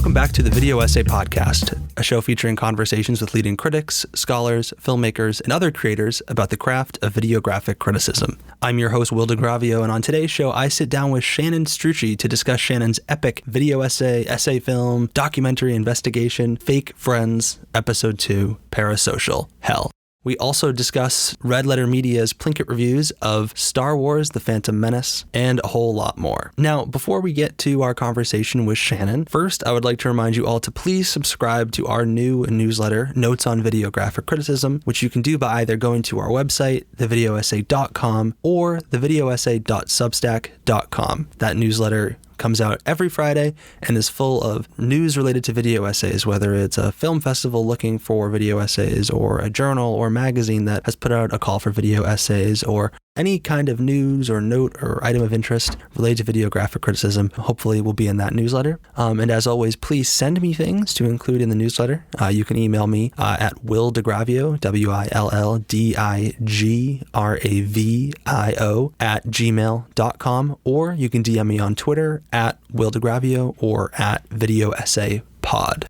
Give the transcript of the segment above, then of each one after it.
Welcome back to the Video Essay Podcast, a show featuring conversations with leading critics, scholars, filmmakers, and other creators about the craft of videographic criticism. I'm your host, Will DeGravio, and on today's show, I sit down with Shannon Strucci to discuss Shannon's epic video essay, essay film, documentary investigation, Fake Friends, Episode 2, Parasocial Hell. We also discuss Red Letter Media's Plinkett reviews of Star Wars: The Phantom Menace, and a whole lot more. Now, before we get to our conversation with Shannon, first I would like to remind you all to please subscribe to our new newsletter, Notes on Videographic Criticism, which you can do by either going to our website, thevideoessay.com, or thevideoessay.substack.com. That newsletter comes out every Friday and is full of news related to video essays, whether it's a film festival looking for video essays, or a journal or magazine that has put out a call for video essays, or any kind of news or note or item of interest related to videographic criticism hopefully will be in that newsletter. And as always, please send me things to include in the newsletter. You can email me at willdegravio, WILLDIGRAVIO @gmail.com, or you can DM me on Twitter at willdegravio or at videoessaypod.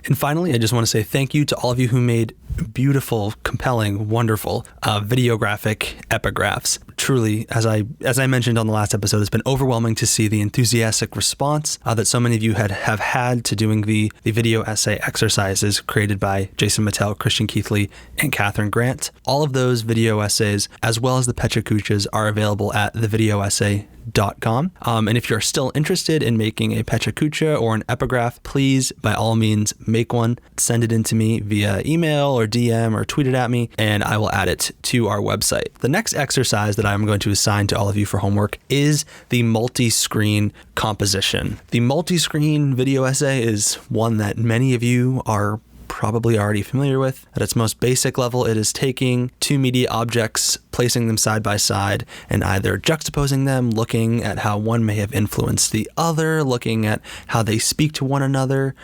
And finally, I just want to say thank you to all of you who made beautiful, compelling, wonderful videographic epigraphs. Truly, as I mentioned on the last episode, it's been overwhelming to see the enthusiastic response that so many of you have had to doing the video essay exercises created by Jason Mattel, Christian Keithley, and Catherine Grant. All of those video essays, as well as the Pechakuchas, are available at thevideoessay.com. And if you're still interested in making a Pechakucha or an epigraph, please, by all means, make one. Send it in to me via email or DM or tweet it at me, and I will add it to our website. The next exercise that I'm going to assign to all of you for homework is the multi-screen composition. The multi-screen video essay is one that many of you are probably already familiar with. At its most basic level, it is taking two media objects, placing them side by side, and either juxtaposing them, looking at how one may have influenced the other, looking at how they speak to one another.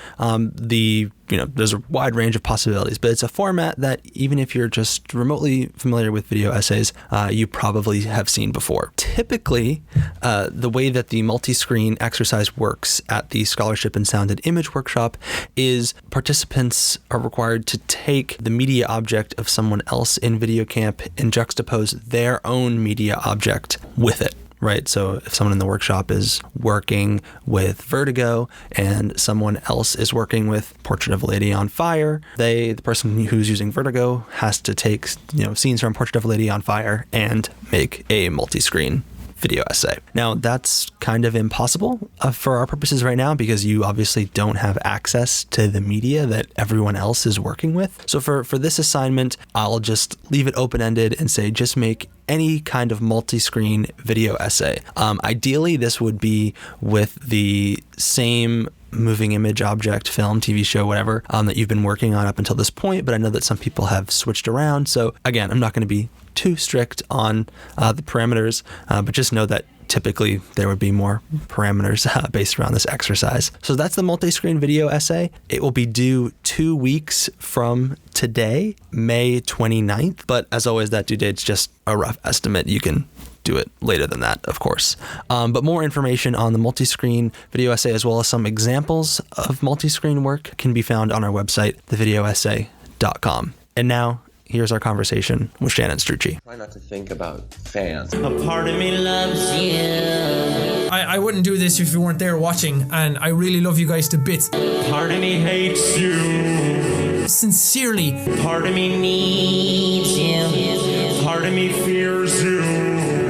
There's a wide range of possibilities, but it's a format that even if you're just remotely familiar with video essays, you probably have seen before. Typically, the way that the multi-screen exercise works at the Scholarship in Sound and Image workshop is participants are required to take the media object of someone else in VideoCamp and juxtapose their own media object with it. Right. So if someone in the workshop is working with Vertigo and someone else is working with Portrait of a Lady on Fire, the person who's using Vertigo has to take, scenes from Portrait of a Lady on Fire and make a multi-screen video essay. Now, that's kind of impossible for our purposes right now because you obviously don't have access to the media that everyone else is working with. So for this assignment, I'll just leave it open-ended and say just make any kind of multi-screen video essay. Ideally, this would be with the same moving image object, film, TV show, whatever, that you've been working on up until this point, but I know that some people have switched around. So again, I'm not going to be too strict on the parameters, but just know that typically there would be more parameters based around this exercise. So that's the multi-screen video essay. It will be due 2 weeks from today, May 29th. But as always, that due date's just a rough estimate. You can do it later than that, of course. But more information on the multi-screen video essay, as well as some examples of multi-screen work, can be found on our website, thevideoessay.com. And now, here's our conversation with Shannon Strucci. Try not to think about fans. A part of me loves you. I wouldn't do this if you weren't there watching, and I really love you guys to bits. Part of me hates you. Sincerely. Part of me needs you. Part of me fears you.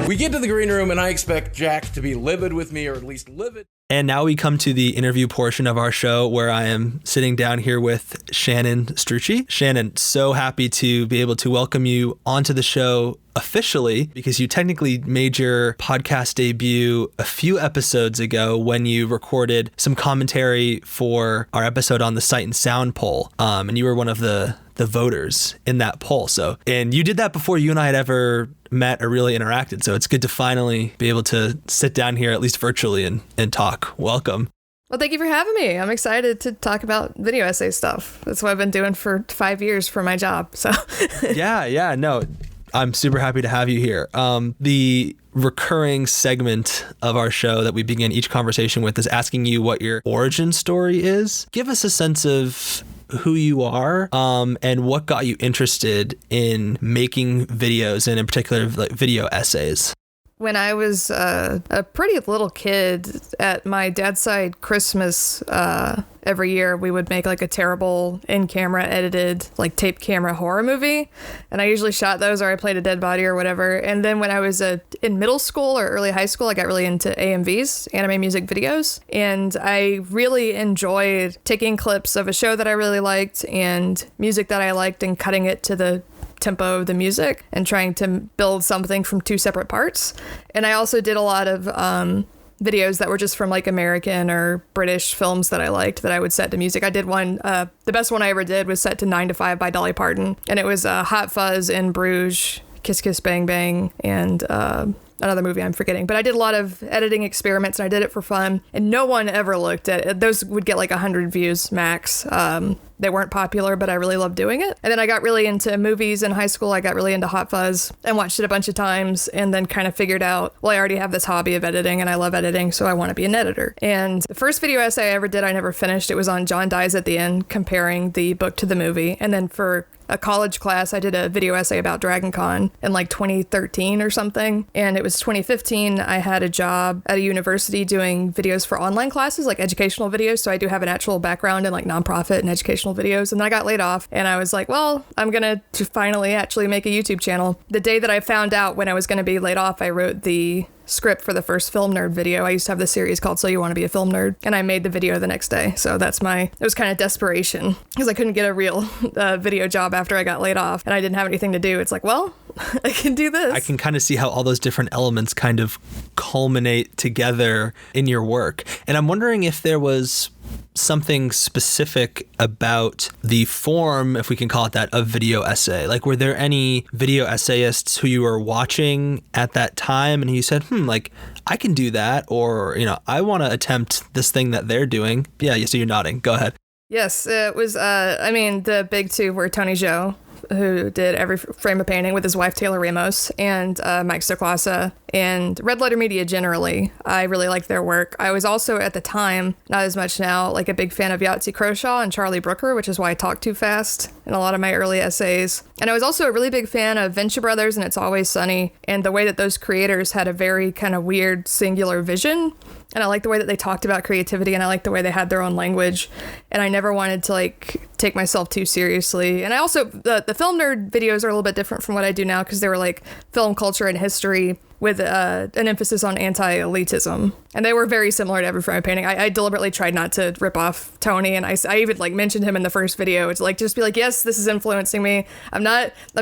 We get to the green room and I expect Jack to be livid with me, or at least livid. And now we come to the interview portion of our show where I am sitting down here with Shannon Strucci. Shannon, so happy to be able to welcome you onto the show officially, because you technically made your podcast debut a few episodes ago when you recorded some commentary for our episode on the Sight and Sound poll. And you were one of the voters in that poll. And you did that before you and I had ever met or really interacted. So it's good to finally be able to sit down here, at least virtually, and talk. Welcome. Well, thank you for having me. I'm excited to talk about video essay stuff. That's what I've been doing for 5 years for my job. So Yeah, no. I'm super happy to have you here. The recurring segment of our show that we begin each conversation with is asking you what your origin story is. Give us a sense of who you are, and what got you interested in making videos, and in particular, like video essays. When I was a pretty little kid, at my dad's side Christmas, every year we would make like a terrible in-camera edited like tape camera horror movie, and I usually shot those, or I played a dead body or whatever. And then when I was in middle school or early high school, I got really into AMVs, anime music videos, and I really enjoyed taking clips of a show that I really liked and music that I liked and cutting it to the tempo of the music and trying to build something from two separate parts. And I also did a lot of videos that were just from like American or British films that I liked that I would set to music. I did one, the best one I ever did was set to 9 to 5 by Dolly Parton, and it was Hot Fuzz, In Bruges, Kiss Kiss Bang Bang, and another movie I'm forgetting. But I did a lot of editing experiments, and I did it for fun, and no one ever looked at it. Those would get like 100 views max. They weren't popular, but I really loved doing it. And then I got really into movies in high school. I got really into Hot Fuzz and watched it a bunch of times, and then kind of figured out, well, I already have this hobby of editing and I love editing, so I want to be an editor. And the first video essay I ever did, I never finished. It was on John Dies at the End, comparing the book to the movie. And then for a college class, I did a video essay about Dragon Con in like 2013 or something. And it was 2015. I had a job at a university doing videos for online classes, like educational videos. So I do have an actual background in like nonprofit and educational videos. And then I got laid off, and I was like, well, I'm going to finally actually make a YouTube channel. The day that I found out when I was going to be laid off, I wrote the script for the first Film Nerd video. I used to have this series called So You Want to Be a Film Nerd, and I made the video the next day. So it was kind of desperation because I couldn't get a real video job after I got laid off, and I didn't have anything to do. It's like, well, I can do this. I can kind of see how all those different elements kind of culminate together in your work. And I'm wondering if there was something specific about the form, if we can call it that, of video essay. Like, were there any video essayists who you were watching at that time and you said, like, I can do that, or, I want to attempt this thing that they're doing? Yeah, so you're nodding. Go ahead. Yes, it was, the big two were Tony Zhou, who did Every Frame of Painting with his wife Taylor Ramos, and Mike Stoklasa, and Red Letter Media generally. I really liked their work. I was also, at the time, not as much now, like a big fan of Yahtzee Croshaw and Charlie Brooker, which is why I talk too fast in a lot of my early essays. And I was also a really big fan of Venture Brothers and It's Always Sunny, and the way that those creators had a very kind of weird singular vision. And I like the way that they talked about creativity, and I like the way they had their own language. And I never wanted to like take myself too seriously. And I also, the Film Nerd videos are a little bit different from what I do now, because they were like film culture and history with an emphasis on anti-elitism. And they were very similar to Every Frame of Painting. I deliberately tried not to rip off Tony, and I even like mentioned him in the first video. It's like, just be like, yes, this is influencing me. I'm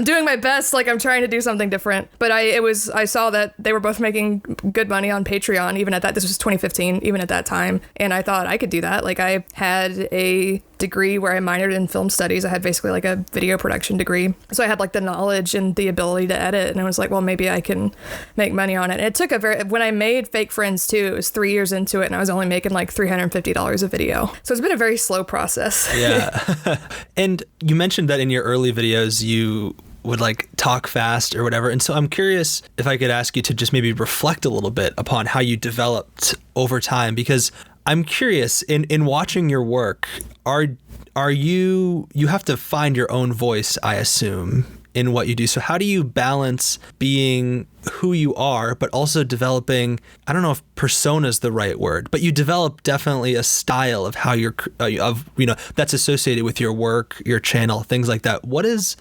doing my best. Like, I'm trying to do something different. But I saw that they were both making good money on Patreon, even at that, this was 2015, even at that time. And I thought I could do that. Like, I had a degree where I minored in film studies. I had basically like a video production degree. So I had like the knowledge and the ability to edit. And I was like, well, maybe I can make money on it. And it took when I made Fake Friends 2, it was 3 years into it, and I was only making like $350 a video. So it's been a very slow process. Yeah. And you mentioned that in your early videos, you would like talk fast or whatever. And so I'm curious if I could ask you to just maybe reflect a little bit upon how you developed over time, because I'm curious, in watching your work, are you have to find your own voice, I assume, in what you do. So how do you balance being who you are, but also developing, I don't know if persona is the right word, but you develop definitely a style of how you're, that's associated with your work, your channel, things like that. What is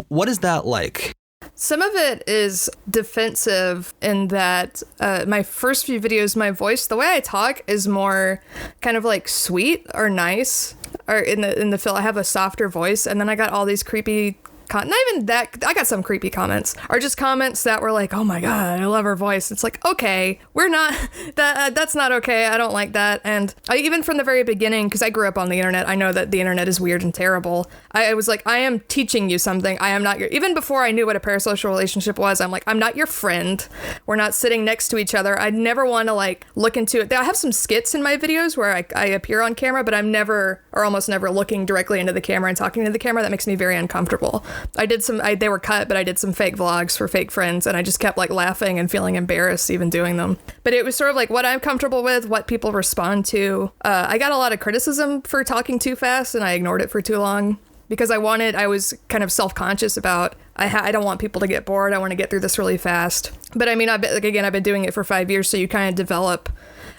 that like? Some of it is defensive in that my first few videos, my voice, the way I talk is more kind of like sweet or nice, or in the film, I have a softer voice, and then I got all these creepy not even that, I got some creepy comments, or just comments that were like, oh my god, I love her voice. It's like, okay, we're not, that's not okay, I don't like that. And even from the very beginning, because I grew up on the internet, I know that the internet is weird and terrible. I was like, I am teaching you something. I am not even before I knew what a parasocial relationship was, I'm like, I'm not your friend. We're not sitting next to each other. I never want to like look into it. I have some skits in my videos where I appear on camera, but I'm never, or almost never, looking directly into the camera and talking to the camera. That makes me very uncomfortable. They were cut, but I did some fake vlogs for fake friends, and I just kept like laughing and feeling embarrassed even doing them. But it was sort of like what I'm comfortable with, what people respond to. I got a lot of criticism for talking too fast, and I ignored it for too long because I was kind of self-conscious about, I don't want people to get bored. I want to get through this really fast. But I mean, I've been doing it for 5 years, so you kind of develop,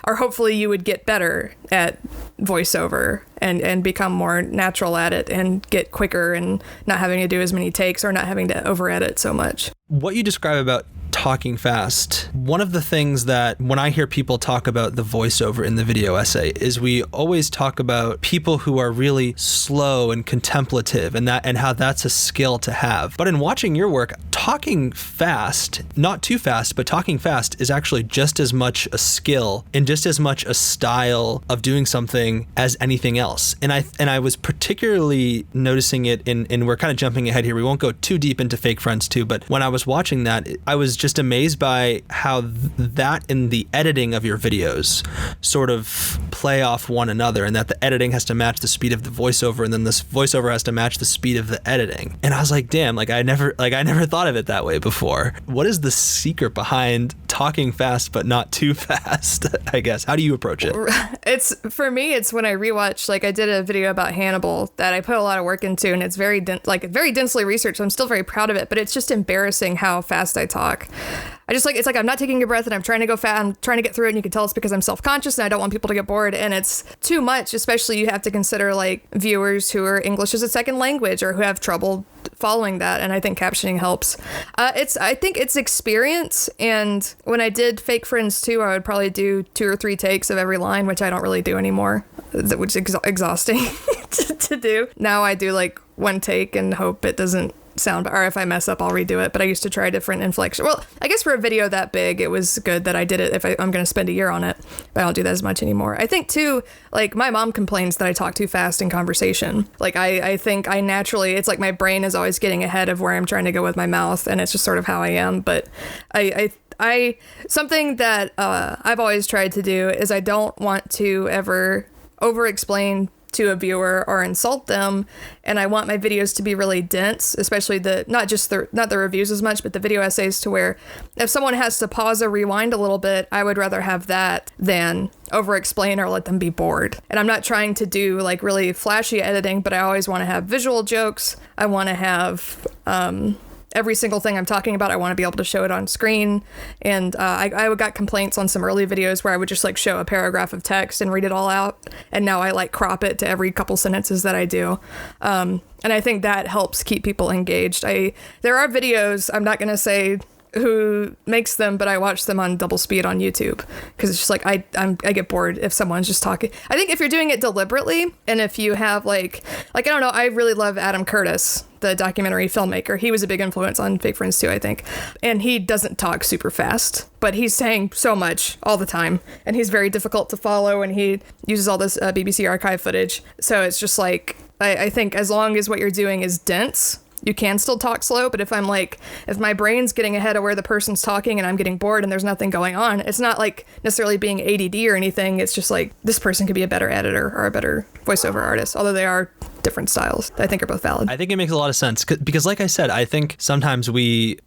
or hopefully you would get better at voiceover and become more natural at it and get quicker and not having to do as many takes or not having to over edit so much. What you describe about talking fast, one of the things that when I hear people talk about the voiceover in the video essay is we always talk about people who are really slow and contemplative and how that's a skill to have. But in watching your work, talking fast, not too fast, but talking fast is actually just as much a skill and just as much a style of doing something as anything else. And I was particularly noticing it and we're kind of jumping ahead here. We won't go too deep into Fake Friends 2, but when I was watching that, I was just amazed by how that in the editing of your videos sort of play off one another, and that the editing has to match the speed of the voiceover, and then this voiceover has to match the speed of the editing. And I was like, damn, like I never thought of it that way before. What is the secret behind talking fast but not too fast, I guess? How do you approach it? For me, it's when I rewatch, like I did a video about Hannibal that I put a lot of work into, and it's very densely researched. I'm still very proud of it, but it's just embarrassing how fast I talk. It's like I'm not taking a breath and I'm trying to go fast. I'm trying to get through it, and you can tell it's because I'm self-conscious and I don't want people to get bored, and it's too much. Especially you have to consider like viewers who are English as a second language or who have trouble following that, and I think captioning helps. I think it's experience, and when I did Fake Friends 2, I would probably do 2 or 3 takes of every line, which I don't really do anymore, which is exhausting to do. Now I do like 1 take and hope it doesn't sound, or if I mess up, I'll redo it. But I used to try different inflection. Well, I guess for a video that big, it was good that I did it if I'm going to spend a year on it, but I don't do that as much anymore. I think too, like my mom complains that I talk too fast in conversation. Like I think I naturally, it's like my brain is always getting ahead of where I'm trying to go with my mouth, and it's just sort of how I am. But I something that I've always tried to do is I don't want to ever over-explain to a viewer or insult them, and I want my videos to be really dense, especially not the reviews as much, but the video essays, to where if someone has to pause or rewind a little bit, I would rather have that than over explain or let them be bored. And I'm not trying to do like really flashy editing, but I always want to have visual jokes. I want to have every single thing I'm talking about, I want to be able to show it on screen. And I got complaints on some early videos where I would just like show a paragraph of text and read it all out. And now I like crop it to every couple sentences that I do. And I think that helps keep people engaged. There are videos, I'm not going to say who makes them, but I watch them on double speed on YouTube, because it's just like I get bored if someone's just talking. I think if you're doing it deliberately, and if you have like I don't know, I really love Adam Curtis, the documentary filmmaker. He was a big influence on Fake Friends 2, I think. And he doesn't talk super fast, but he's saying so much all the time, and he's very difficult to follow, and he uses all this BBC archive footage. So it's just like, I think as long as what you're doing is dense, you can still talk slow. But if my brain's getting ahead of where the person's talking and I'm getting bored and there's nothing going on, it's not like necessarily being ADD or anything. It's just like this person could be a better editor or a better voiceover artist, although they are different styles that I think are both valid. I think it makes a lot of sense because like I said, I think sometimes we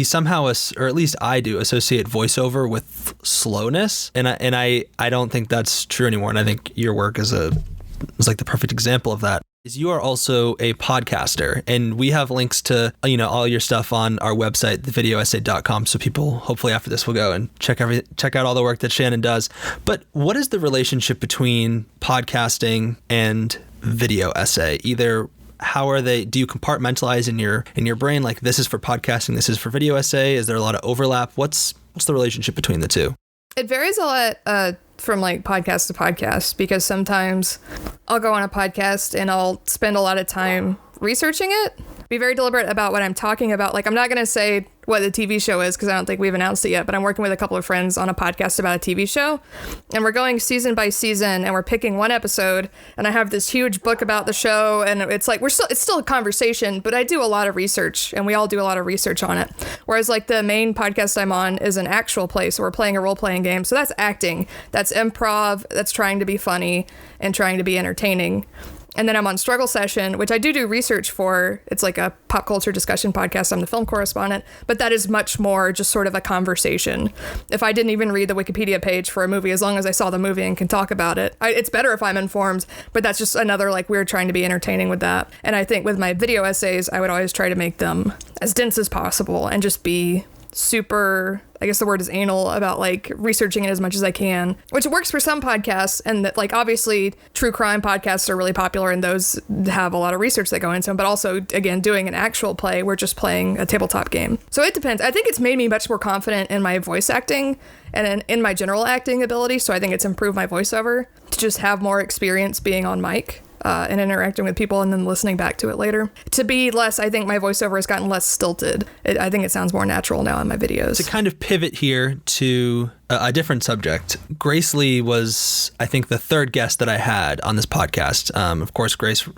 somehow, or at least I do, associate voiceover with slowness. And I don't think that's true anymore. And I think your work is like the perfect example of that. Is you are also a podcaster, and we have links to all your stuff on our website, thevideoessay.com, so people hopefully after this will go and check out all the work that Shannon does. But what is the relationship between podcasting and video essay? Either how are they, do you compartmentalize in your brain, like this is for podcasting, this is for video essay? Is there a lot of overlap? What's the relationship between the two? It varies a lot from like podcast to podcast, because sometimes I'll go on a podcast and I'll spend a lot of time researching it, be very deliberate about what I'm talking about. Like, I'm not going to say what the TV show is because I don't think we've announced it yet, but I'm working with a couple of friends on a podcast about a TV show, and we're going season by season, and we're picking one episode, and I have this huge book about the show, and it's like it's still a conversation, but I do a lot of research, and we all do a lot of research on it. Whereas like the main podcast I'm on is an actual play, so we're playing a role-playing game, so that's acting, that's improv, that's trying to be funny and trying to be entertaining. And then I'm on Struggle Session, which I do research for. It's like a pop culture discussion podcast. I'm the film correspondent, but that is much more just sort of a conversation. If I didn't even read the Wikipedia page for a movie, as long as I saw the movie and can talk about it, it's better if I'm informed, but that's just another, like, we're trying to be entertaining with that. And I think with my video essays, I would always try to make them as dense as possible and just be super, I guess the word is anal, about like researching it as much as I can, which works for some podcasts. And that, like, obviously true crime podcasts are really popular and those have a lot of research that go into them, but also, again, doing an actual play, we're just playing a tabletop game. So it depends. I think it's made me much more confident in my voice acting and in my general acting ability. So I think it's improved my voiceover to just have more experience being on mic. And interacting with people and then listening back to it later. To be less, I think my voiceover has gotten less stilted. I think it sounds more natural now in my videos. To kind of pivot here to a different subject, Grace Lee was, I think, the third guest that I had on this podcast. Of course, Grace...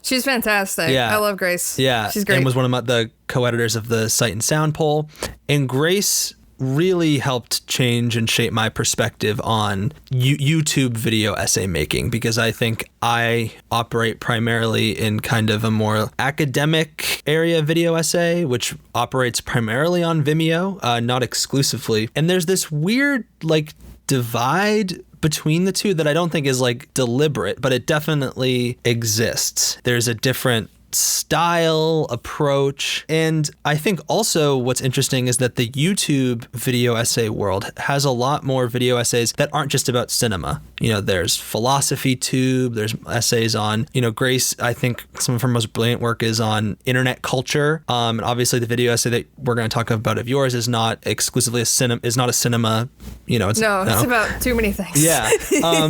She's fantastic. Yeah. I love Grace. Yeah. She's great. And was one of the co-editors of the Sight and Sound poll. And Grace really helped change and shape my perspective on YouTube video essay making, because I think I operate primarily in kind of a more academic area video essay, which operates primarily on Vimeo, not exclusively. And there's this weird like divide between the two that I don't think is like deliberate, but it definitely exists. There's a different style, approach. And I think also what's interesting is that the YouTube video essay world has a lot more video essays that aren't just about cinema. You know, there's philosophy tube, there's essays on, you know, Grace, I think some of her most brilliant work is on internet culture. And obviously the video essay that we're going to talk about of yours is not exclusively a cinema, you know, it's about too many things. Yeah.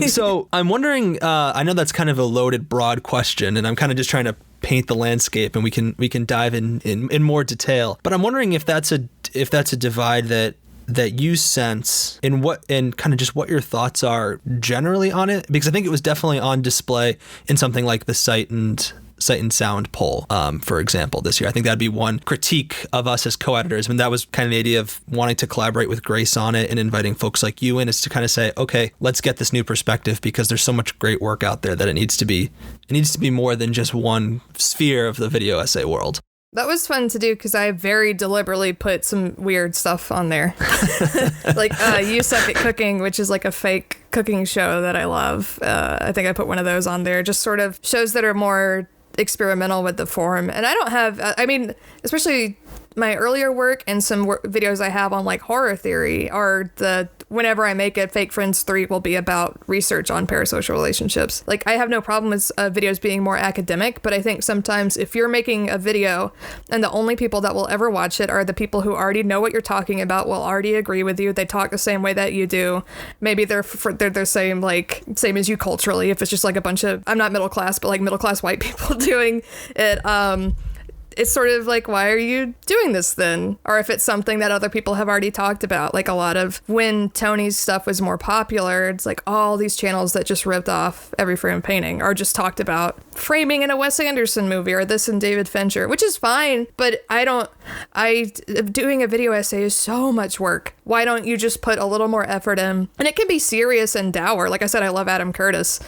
So I'm wondering, I know that's kind of a loaded, broad question, and I'm kind of just trying to paint the landscape, and we can dive in more detail. But I'm wondering if that's a divide that you sense, and kind of just what your thoughts are generally on it, because I think it was definitely on display in something like the Sight and Sound poll, for example, this year. I think that'd be one critique of us as co-editors. I mean, that was kind of the idea of wanting to collaborate with Grace on it and inviting folks like you in, is to kind of say, okay, let's get this new perspective, because there's so much great work out there that it needs to be more than just one sphere of the video essay world. That was fun to do because I very deliberately put some weird stuff on there. Like You Suck at Cooking, which is like a fake cooking show that I love. I think I put one of those on there, just sort of shows that are more experimental with the form. And I don't have, I mean, especially my earlier work and some videos I have on like horror theory are whenever I make it, Fake Friends 3 will be about research on parasocial relationships. Like, I have no problem with videos being more academic, but I think sometimes if you're making a video and the only people that will ever watch it are the people who already know what you're talking about, will already agree with you, they talk the same way that you do, maybe they're the same as you culturally, if it's just like a bunch of, I'm not middle class, but like middle class white people doing it, it's sort of like, why are you doing this then? Or if it's something that other people have already talked about, like a lot of when Tony's stuff was more popular, it's like all these channels that just ripped off Every Frame Painting or just talked about framing in a Wes Anderson movie or this in David Fincher, which is fine, but doing a video essay is so much work. Why don't you just put a little more effort in? And it can be serious and dour. Like I said, I love Adam Curtis.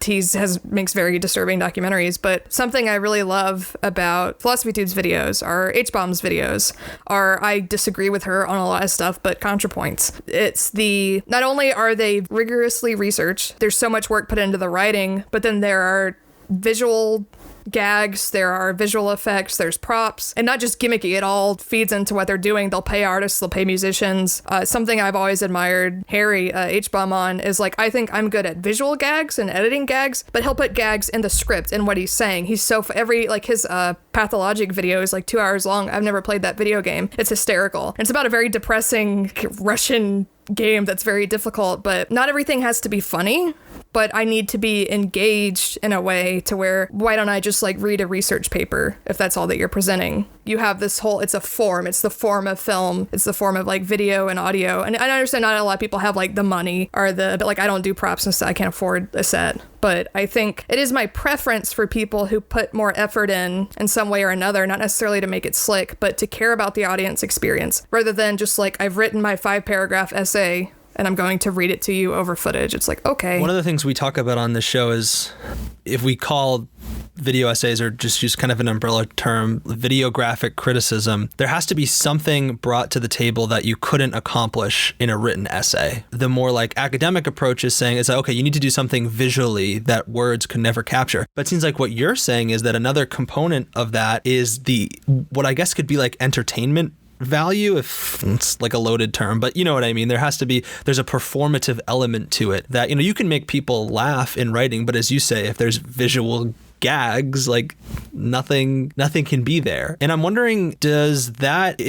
He makes very disturbing documentaries, but something I really love about Philosophy Tube's videos or H-Bomb's videos are, I disagree with her on a lot of stuff, but ContraPoints. Not only are they rigorously researched, there's so much work put into the writing, but then there are visual gags, there are visual effects, there's props, and not just gimmicky. It all feeds into what they're doing. They'll pay artists, they'll pay musicians. Something I've always admired Harry H-Bomb on is like, I think I'm good at visual gags and editing gags, but he'll put gags in the script and what he's saying. He's so his Pathologic video is like 2 hours long. I've never played that video game. It's hysterical. It's about a very depressing Russian game that's very difficult, but not everything has to be funny. But I need to be engaged in a way to where, why don't I just like read a research paper if that's all that you're presenting? You have this whole, it's a form, it's the form of film, it's the form of like video and audio. And I understand not a lot of people have like the money or but I don't do props and stuff, I can't afford a set. But I think it is my preference for people who put more effort in some way or another, not necessarily to make it slick, but to care about the audience experience rather than just like, I've written my 5-paragraph essay and I'm going to read it to you over footage. It's like, okay. One of the things we talk about on this show is if we call video essays, or just use kind of an umbrella term, videographic criticism, there has to be something brought to the table that you couldn't accomplish in a written essay. The more like academic approach is saying is that, okay, you need to do something visually that words could never capture. But it seems like what you're saying is that another component of that is what I guess could be like entertainment value, if it's like a loaded term, but you know what I mean. There's a performative element to it that, you can make people laugh in writing, but as you say, if there's visual gags, like nothing can be there. And I'm wondering, if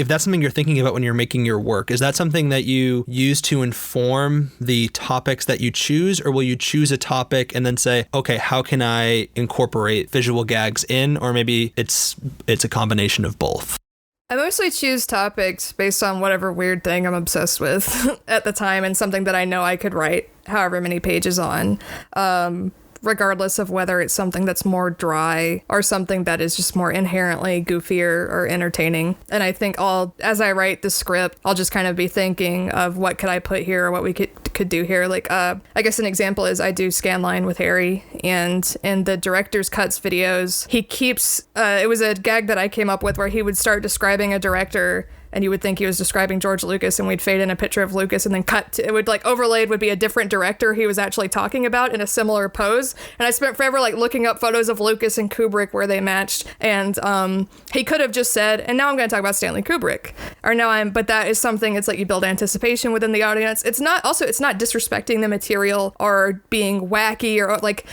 that's something you're thinking about when you're making your work, is that something that you use to inform the topics that you choose, or will you choose a topic and then say, okay, how can I incorporate visual gags in, or maybe it's a combination of both? I mostly choose topics based on whatever weird thing I'm obsessed with at the time, and something that I know I could write however many pages on, regardless of whether it's something that's more dry or something that is just more inherently goofier or entertaining. And I think as I write the script, I'll just kind of be thinking of what could I put here, or what we could do here. Like, I guess an example is I do Scanline with Harry, and in the director's cuts videos, he keeps, it was a gag that I came up with where he would start describing a director, and you would think he was describing George Lucas, and we'd fade in a picture of Lucas and then cut to, it would like overlaid would be a different director he was actually talking about in a similar pose. And I spent forever like looking up photos of Lucas and Kubrick where they matched. And he could have just said, and now I'm going to talk about Stanley Kubrick. But that is something, it's like you build anticipation within the audience. It's not disrespecting the material or being wacky or like,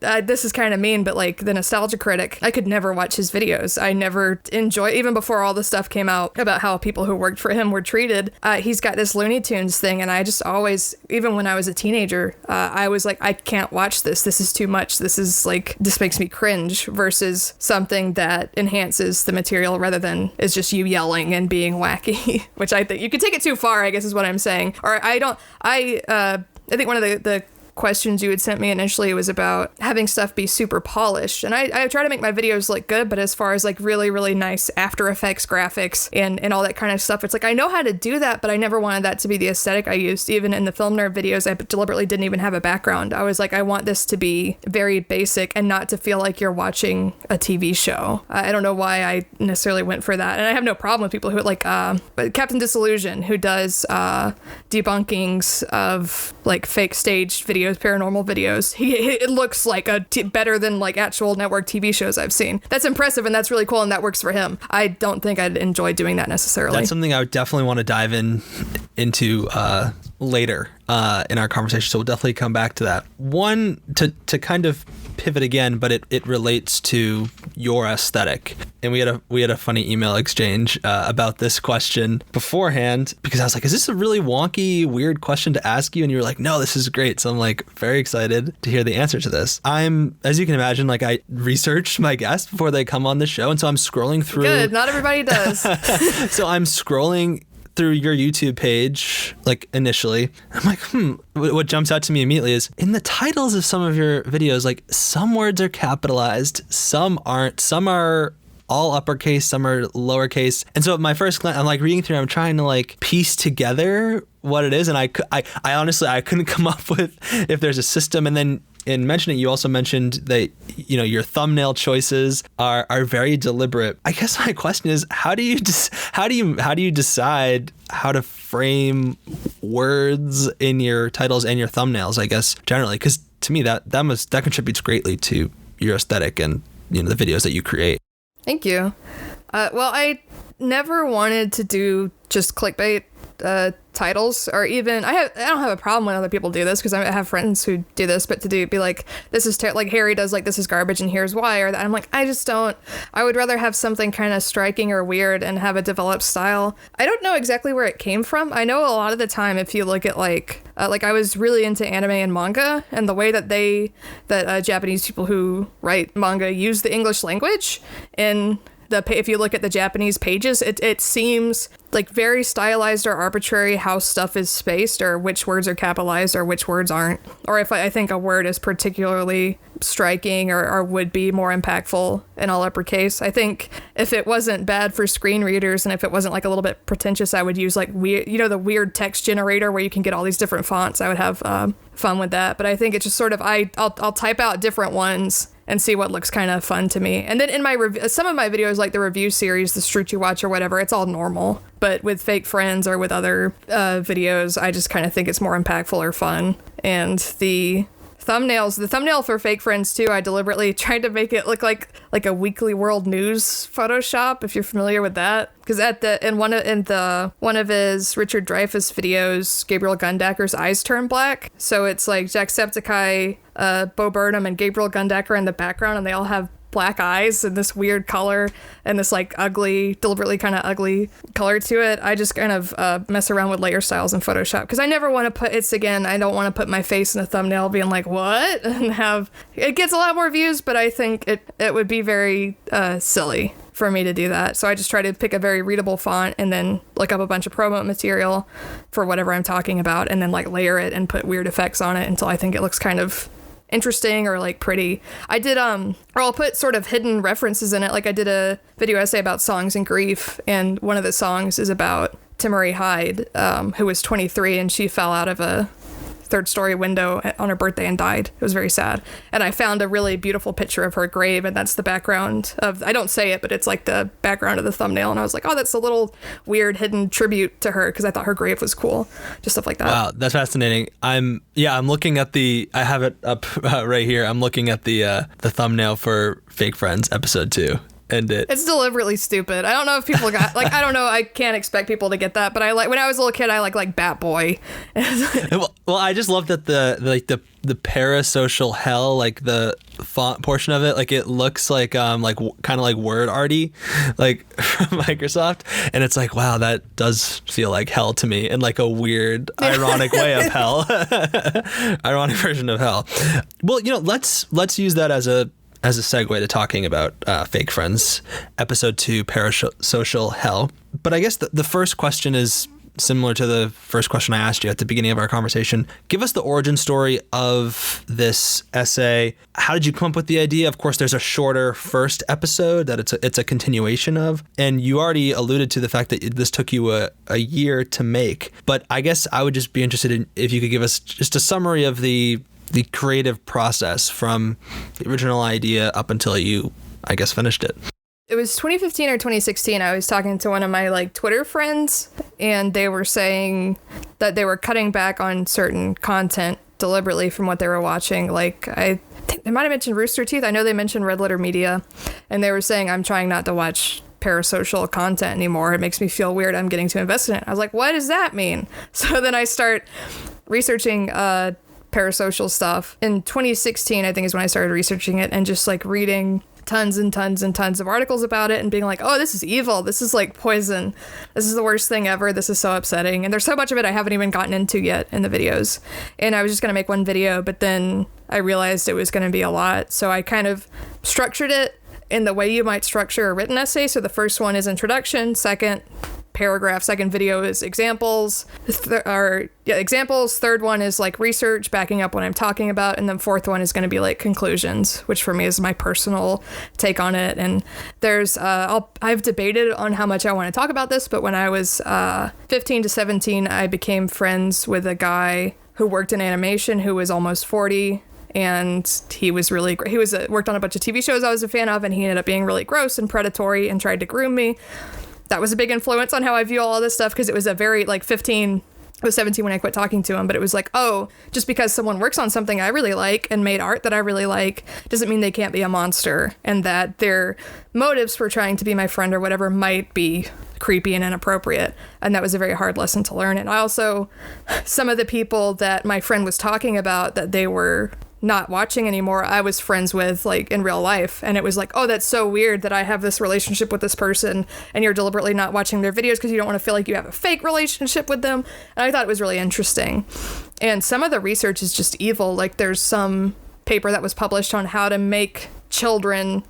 this is kind of mean, but like the nostalgia critic, I could never watch his videos. I never enjoy, even before all this stuff came out about how people who worked for him were treated. He's got this Looney Tunes thing, and I just always, even when I was a teenager, I was like, I can't watch this. This is too much. This makes me cringe, versus something that enhances the material rather than is just you yelling and being wacky, which I think you could take it too far, I guess is what I'm saying. Or I think one of the questions you had sent me initially was about having stuff be super polished, and I try to make my videos look good, but as far as like really, really nice After Effects graphics and all that kind of stuff, it's like I know how to do that, but I never wanted that to be the aesthetic I used. Even in the Film Nerd videos, I deliberately didn't even have a background. I was like, I want this to be very basic and not to feel like you're watching a TV show. I don't know why I necessarily went for that, and I have no problem with people who like Captain Disillusion, who does debunkings of like fake staged videos, paranormal videos. It looks like better than like actual network TV shows I've seen. That's impressive, and that's really cool, and that works for him. I don't think I'd enjoy doing that necessarily. That's something I would definitely want to dive into later in our conversation, so we'll definitely come back to that. One, to kind of pivot again, but it relates to your aesthetic, and we had a funny email exchange about this question beforehand, because I was like, is this a really wonky, weird question to ask you? And you were like, no, this is great. So I'm like very excited to hear the answer to this. I'm, as you can imagine, like I researched my guests before they come on the show, and so I'm scrolling through. Good, not everybody does. So I'm scrolling through your YouTube page, like initially, I'm like, what jumps out to me immediately is in the titles of some of your videos, like some words are capitalized, some aren't, some are all uppercase, some are lowercase. And so my first glance, I'm like reading through, I'm trying to like piece together what it is. And I honestly, I couldn't come up with if there's a system. And then in mentioning, you also mentioned that, your thumbnail choices are very deliberate. I guess my question is, how do you decide how to frame words in your titles and your thumbnails, I guess, generally? Because to me, that contributes greatly to your aesthetic and, the videos that you create. Thank you. Well, I never wanted to do just clickbait titles, or even I don't have a problem when other people do this, because I have friends who do this, but be like, this is like Harry does, like, this is garbage and here's why, or that. I'm like, I just don't. I would rather have something kind of striking or weird and have a developed style. I don't know exactly where it came from. I know a lot of the time, if you look at like I was really into anime and manga, and the way that Japanese people who write manga use the English language in if you look at the Japanese pages, it seems like very stylized or arbitrary how stuff is spaced or which words are capitalized or which words aren't. Or if I think a word is particularly striking or would be more impactful in all uppercase. I think if it wasn't bad for screen readers and if it wasn't like a little bit pretentious, I would use like weird, the weird text generator where you can get all these different fonts. I would have fun with that. But I think it's just sort of, I'll type out different ones and see what looks kind of fun to me. And then in my some of my videos, like the review series, the Street You Watch or whatever, it's all normal. But with Fake Friends or with other videos, I just kind of think it's more impactful or fun. And the thumbnail for Fake Friends too, I deliberately tried to make it look like a Weekly World News Photoshop, if you're familiar with that. Because in one of his Richard Dreyfuss videos, Gabriel Gundacker's eyes turn black. So it's like Jacksepticeye, Bo Burnham, and Gabriel Gundacker in the background, and they all have black eyes and this weird color and this like ugly, deliberately kind of ugly color to it. I just kind of mess around with layer styles in Photoshop because I never want to put, I don't want to put my face in a thumbnail being like, what? And it gets a lot more views, but I think it would be very silly for me to do that. So I just try to pick a very readable font and then look up a bunch of promo material for whatever I'm talking about and then like layer it and put weird effects on it until I think it looks kind of interesting or like pretty. I did or I'll put sort of hidden references in it. Like I did a video essay about songs and grief, and one of the songs is about Timmerie Hyde, who was 23 and she fell out of a third-story window on her birthday and died. It was very sad. And I found a really beautiful picture of her grave, and that's the background of, I don't say it, but it's like the background of the thumbnail. And I was like, oh, that's a little weird hidden tribute to her because I thought her grave was cool. Just stuff like that. Wow, that's fascinating. I'm looking at I have it up right here. I'm looking at the thumbnail for Fake Friends episode 2. It's deliberately stupid. I don't know if people got like, I don't know. I can't expect people to get that, but I like, when I was a little kid, I like Bat Boy. well, I just love that the parasocial hell, like the font portion of it, like it looks like kind of like word arty, like from Microsoft, and it's like, wow, that does feel like hell to me in like a weird, ironic way of hell, ironic version of hell. Well, let's use that as a segue to talking about Fake Friends, episode 2, Parasocial Hell. But I guess the first question is similar to the first question I asked you at the beginning of our conversation. Give us the origin story of this essay. How did you come up with the idea? Of course, there's a shorter first episode that it's a continuation of. And you already alluded to the fact that this took you a year to make. But I guess I would just be interested in if you could give us just a summary of the creative process from the original idea up until you, I guess, finished it. It was 2015 or 2016. I was talking to one of my like Twitter friends, and they were saying that they were cutting back on certain content deliberately from what they were watching. Like I think they might have mentioned Rooster Teeth. I know they mentioned Red Letter Media, and they were saying, I'm trying not to watch parasocial content anymore. It makes me feel weird. I'm getting to invest in it. I was like, what does that mean? So then I start researching parasocial stuff. In 2016, I think is when I started researching it and just like reading tons and tons and tons of articles about it and being like, oh, this is evil. This is like poison. This is the worst thing ever. This is so upsetting. And there's so much of it I haven't even gotten into yet in the videos. And I was just going to make one video, but then I realized it was going to be a lot. So I kind of structured it in the way you might structure a written essay. So the first one is introduction, second paragraph, second video is examples, examples, third one is like research backing up what I'm talking about, and then fourth one is going to be like conclusions, which for me is my personal take on it. And there's I've debated on how much I want to talk about this, but when I was 15 to 17, I became friends with a guy who worked in animation who was almost 40. And he was really great. He worked on a bunch of TV shows I was a fan of, and he ended up being really gross and predatory and tried to groom me. That was a big influence on how I view all this stuff, because it was a very like 15, I was 17 when I quit talking to him, but it was like, oh, just because someone works on something I really like and made art that I really like doesn't mean they can't be a monster, and that their motives for trying to be my friend or whatever might be creepy and inappropriate. And that was a very hard lesson to learn. And I also, some of the people that my friend was talking about that they were not watching anymore, I was friends with like in real life, and it was like, oh, that's so weird that I have this relationship with this person and you're deliberately not watching their videos because you don't want to feel like you have a fake relationship with them. And I thought it was really interesting. And some of the research is just evil. Like there's some paper that was published on how to make children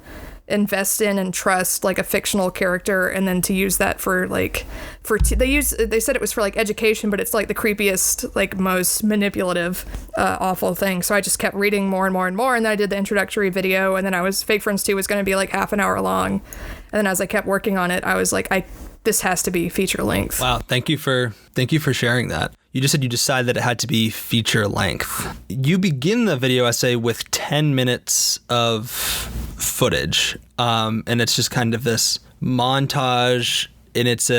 invest in and trust like a fictional character, and then to use that for like they said it was for like education, but it's like the creepiest, like most manipulative, awful thing. So I just kept reading more and more and more, and then I did the introductory video, and then Fake Friends 2 was going to be like half an hour long, and then as I kept working on it, I was like, this has to be feature length. Wow, thank you for sharing that. You just said you decided that it had to be feature length. You begin the video essay with 10 minutes of footage, and it's just kind of this montage, and it's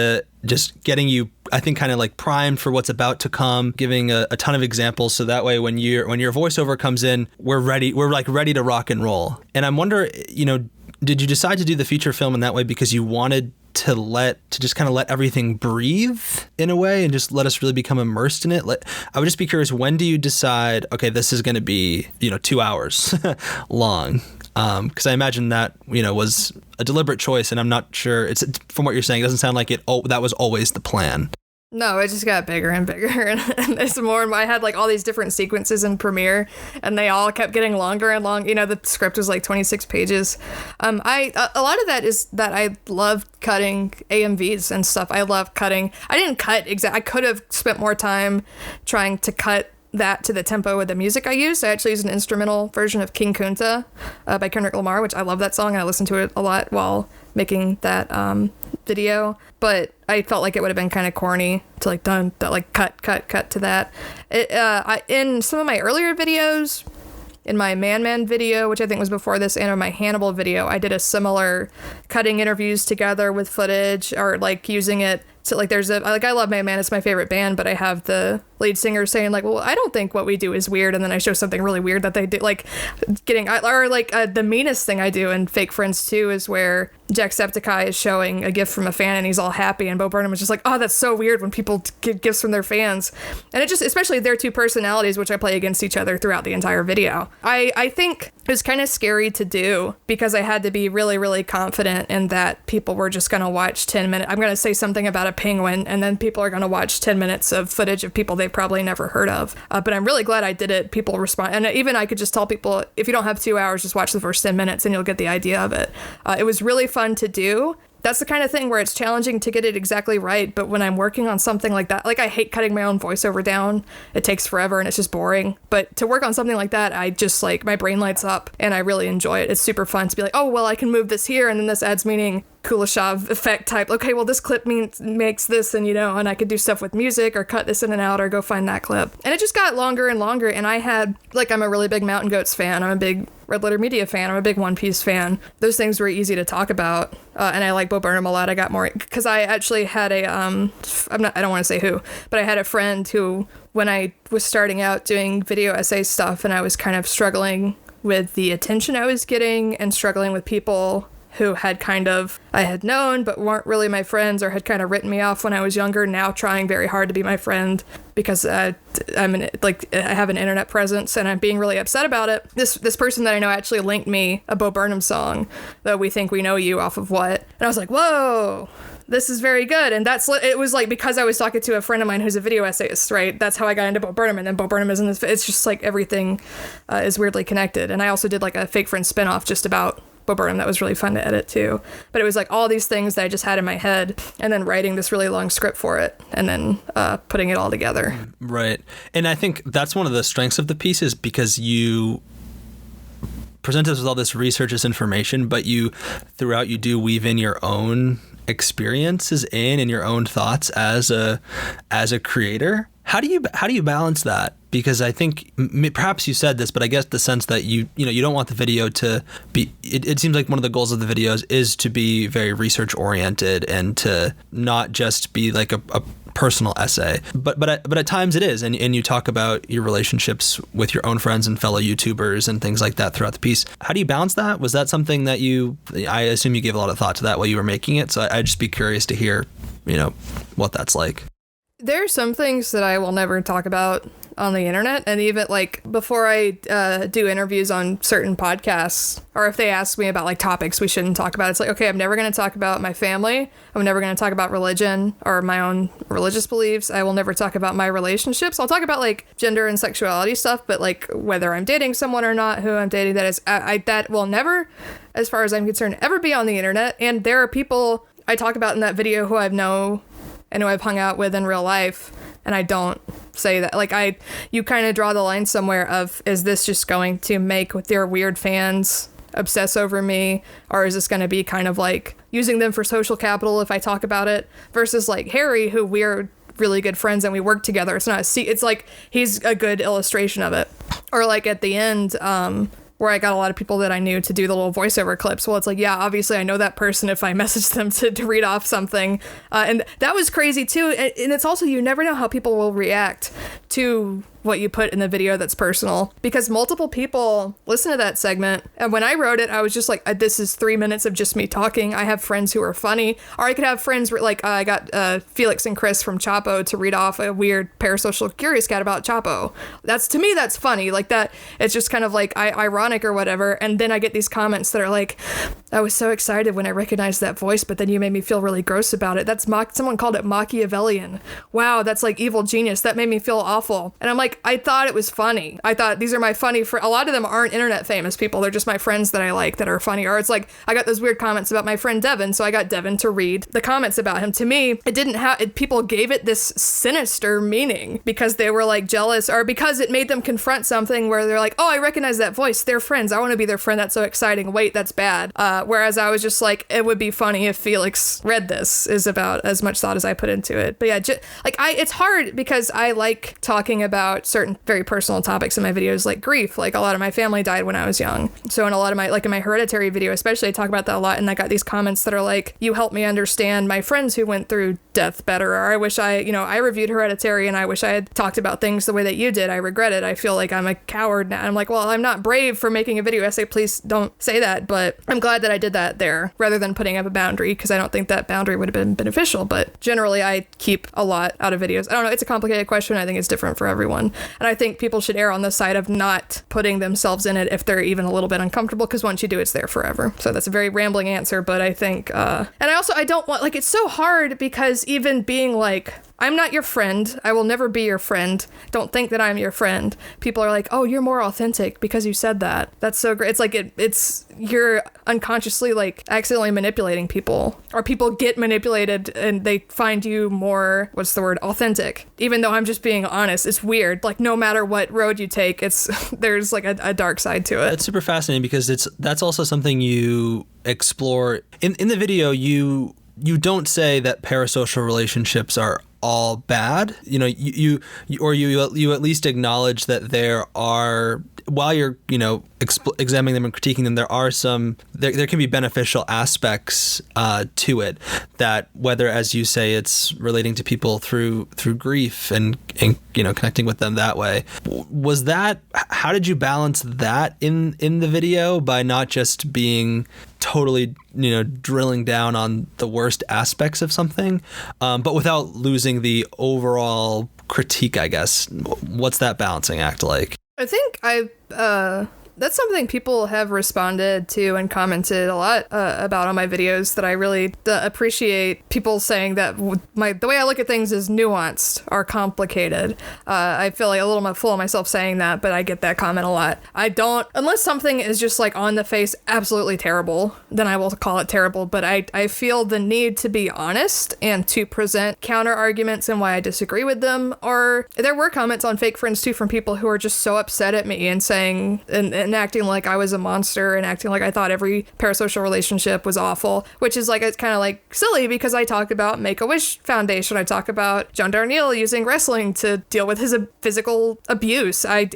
just getting you, I think, kind of like primed for what's about to come, giving a ton of examples, so that way when your voiceover comes in, we're ready to rock and roll. And I'm wondering, did you decide to do the feature film in that way because you wanted to just kind of let everything breathe in a way and just let us really become immersed in it? I would just be curious, when do you decide, okay, this is going to be 2 hours long? Because I imagine that was a deliberate choice, and I'm not sure, it's, from what you're saying, it doesn't sound like that was always the plan. No, it just got bigger and bigger, and there's more and more. I had like all these different sequences in Premiere, and they all kept getting longer and long. The script was like 26 pages. A lot of that is that I love cutting AMVs and stuff. I love cutting. I didn't cut I could have spent more time trying to cut that to the tempo of the music I used. I actually used an instrumental version of King Kunta by Kendrick Lamar, which I love that song, and I listened to it a lot while making that video. But I felt like it would have been kind of corny to like cut to that. In some of my earlier videos, in my Man video, which I think was before this, and in my Hannibal video, I did a similar cutting interviews together with footage, or like using it to like, I love Man, it's my favorite band, but I have the lead singer saying like, well, I don't think what we do is weird, and then I show something really weird that they do, like the meanest thing I do in Fake Friends 2 is where Jacksepticeye is showing a gift from a fan and he's all happy, and Bo Burnham is just like, oh, that's so weird when people get gifts from their fans. And it just, especially their two personalities, which I play against each other throughout the entire video. I think it was kind of scary to do because I had to be really, really confident in that people were just going to watch 10 minutes. I'm going to say something about a penguin, and then people are going to watch 10 minutes of footage of people they've probably never heard of. But I'm really glad I did it. People respond. And even I could just tell people, if you don't have 2 hours, just watch the first 10 minutes and you'll get the idea of it. It was really fun to do. That's the kind of thing where it's challenging to get it exactly right, but when I'm working on something like that, like I hate cutting my own voiceover down. It takes forever and it's just boring. But to work on something like that, I just like, my brain lights up and I really enjoy it. It's super fun to be like, oh, well, I can move this here and then this adds meaning. Kuleshov effect type. Okay, well, this clip makes this, and and I could do stuff with music or cut this in and out or go find that clip. And it just got longer and longer. And I had, I'm a really big Mountain Goats fan. I'm a big Red Letter Media fan. I'm a big One Piece fan. Those things were easy to talk about. And I like Bo Burnham a lot. I got more, because I actually had I don't want to say who, but I had a friend who, when I was starting out doing video essay stuff and I was kind of struggling with the attention I was getting and struggling with people who had I had known but weren't really my friends, or had kind of written me off when I was younger, now trying very hard to be my friend because I have an internet presence and I'm being really upset about it. This person that I know actually linked me a Bo Burnham song, though we think we know you off of what, and I was like, whoa, this is very good. And it was like, because I was talking to a friend of mine who's a video essayist, right? That's how I got into Bo Burnham, and then Bo Burnham is in this. It's just like everything is weirdly connected. And I also did like a Fake Friends spinoff just about Bo Burnham that was really fun to edit too. But it was like all these things that I just had in my head, and then writing this really long script for it, and then putting it all together. Right. And I think that's one of the strengths of the piece, is because you present us with all this research, this information, but throughout you do weave in your own experiences and your own thoughts as a creator. How do you balance that? Because I think perhaps you said this, but I guess the sense that you don't want the video to be. It seems like one of the goals of the videos is to be very research oriented and to not just be like a personal essay. But at times it is, and you talk about your relationships with your own friends and fellow YouTubers and things like that throughout the piece. How do you balance that? Was that something that I assume you gave a lot of thought to that while you were making it? So I'd just be curious to hear, what that's like. There are some things that I will never talk about on the internet. And even like before I do interviews on certain podcasts, or if they ask me about like topics we shouldn't talk about, it's like, okay, I'm never going to talk about my family. I'm never going to talk about religion or my own religious beliefs. I will never talk about my relationships. I'll talk about like gender and sexuality stuff, but like whether I'm dating someone or not, who I'm dating, that is, that will never, as far as I'm concerned, ever be on the internet. And there are people I talk about in that video who I've known and who I've hung out with in real life, and I don't say that. Like, you kind of draw the line somewhere of, is this just going to make with their weird fans obsess over me, or is this going to be kind of like using them for social capital if I talk about it, versus like Harry, who we're really good friends and we work together. It's not it's like he's a good illustration of it. Or like at the end, where I got a lot of people that I knew to do the little voiceover clips. Well, it's like, yeah, obviously I know that person if I message them to read off something. And that was crazy too. And it's also, you never know how people will react to what you put in the video that's personal, because multiple people listen to that segment. And when I wrote it, I was just like, this is 3 minutes of just me talking. I have friends who are funny, or I could have friends like I got Felix and Chris from Chapo to read off a weird parasocial curious cat about Chapo. To me, that's funny. Like that, it's just kind of like ironic or whatever. And then I get these comments that are like, I was so excited when I recognized that voice, but then you made me feel really gross about it. Someone called it Machiavellian. Wow, that's like evil genius. That made me feel awful. And I'm like, I thought it was funny. I thought these are my funny a lot of them aren't internet famous people. They're just my friends that I like that are funny. Or it's like, I got those weird comments about my friend Devin, so I got Devin to read the comments about him. To me, it didn't have, people gave it this sinister meaning because they were like jealous, or because it made them confront something where they're like, oh, I recognize that voice. They're friends. I want to be their friend. That's so exciting. Wait, that's bad. Whereas I was just like, it would be funny if Felix read this, is about as much thought as I put into it. But yeah, it's hard because I like talking about certain very personal topics in my videos, like grief. Like a lot of my family died when I was young. So in a lot of my, like in my Hereditary video, especially, I talk about that a lot. And I got these comments that are like, you helped me understand my friends who went through death better. Or I wish I reviewed Hereditary and I wish I had talked about things the way that you did. I regret it. I feel like I'm a coward now. I'm like, well, I'm not brave for making a video essay. Please don't say that. But I'm glad that I did that there rather than putting up a boundary, because I don't think that boundary would have been beneficial. But generally, I keep a lot out of videos. I don't know. It's a complicated question. I think it's different for everyone. And I think people should err on the side of not putting themselves in it if they're even a little bit uncomfortable, because once you do, it's there forever. So that's a very rambling answer, but I think, and I don't want, like, it's so hard because even being like, I'm not your friend. I will never be your friend. Don't think that I'm your friend. People are like, oh, you're more authentic because you said that. That's so great. It's like, it's you're unconsciously like accidentally manipulating people, or people get manipulated and they find you more, authentic. Even though I'm just being honest, it's weird. Like no matter what road you take, there's like a dark side to it. It's super fascinating because that's also something you explore in the video. You don't say that parasocial relationships are all bad. You at least acknowledge that there are, while you're examining them and critiquing them, there are there can be beneficial aspects to it, that whether, as you say, it's relating to people through grief and connecting with them that way. How did you balance that in the video by not just being totally drilling down on the worst aspects of something, but without losing the overall critique, I guess? What's that balancing act like? I think that's something people have responded to and commented a lot about on my videos, that I really appreciate people saying that the way I look at things is nuanced or complicated. I feel like a little full of myself saying that, but I get that comment a lot. I don't, unless something is just like on the face absolutely terrible, then I will call it terrible. But I feel the need to be honest and to present counter arguments and why I disagree with them. Or there were comments on Fake Friends too from people who are just so upset at me and saying and acting like I was a monster and acting like I thought every parasocial relationship was awful, which is like, it's kind of like silly because I talk about Make-A-Wish Foundation. I talk about John Darnielle using wrestling to deal with his physical abuse. I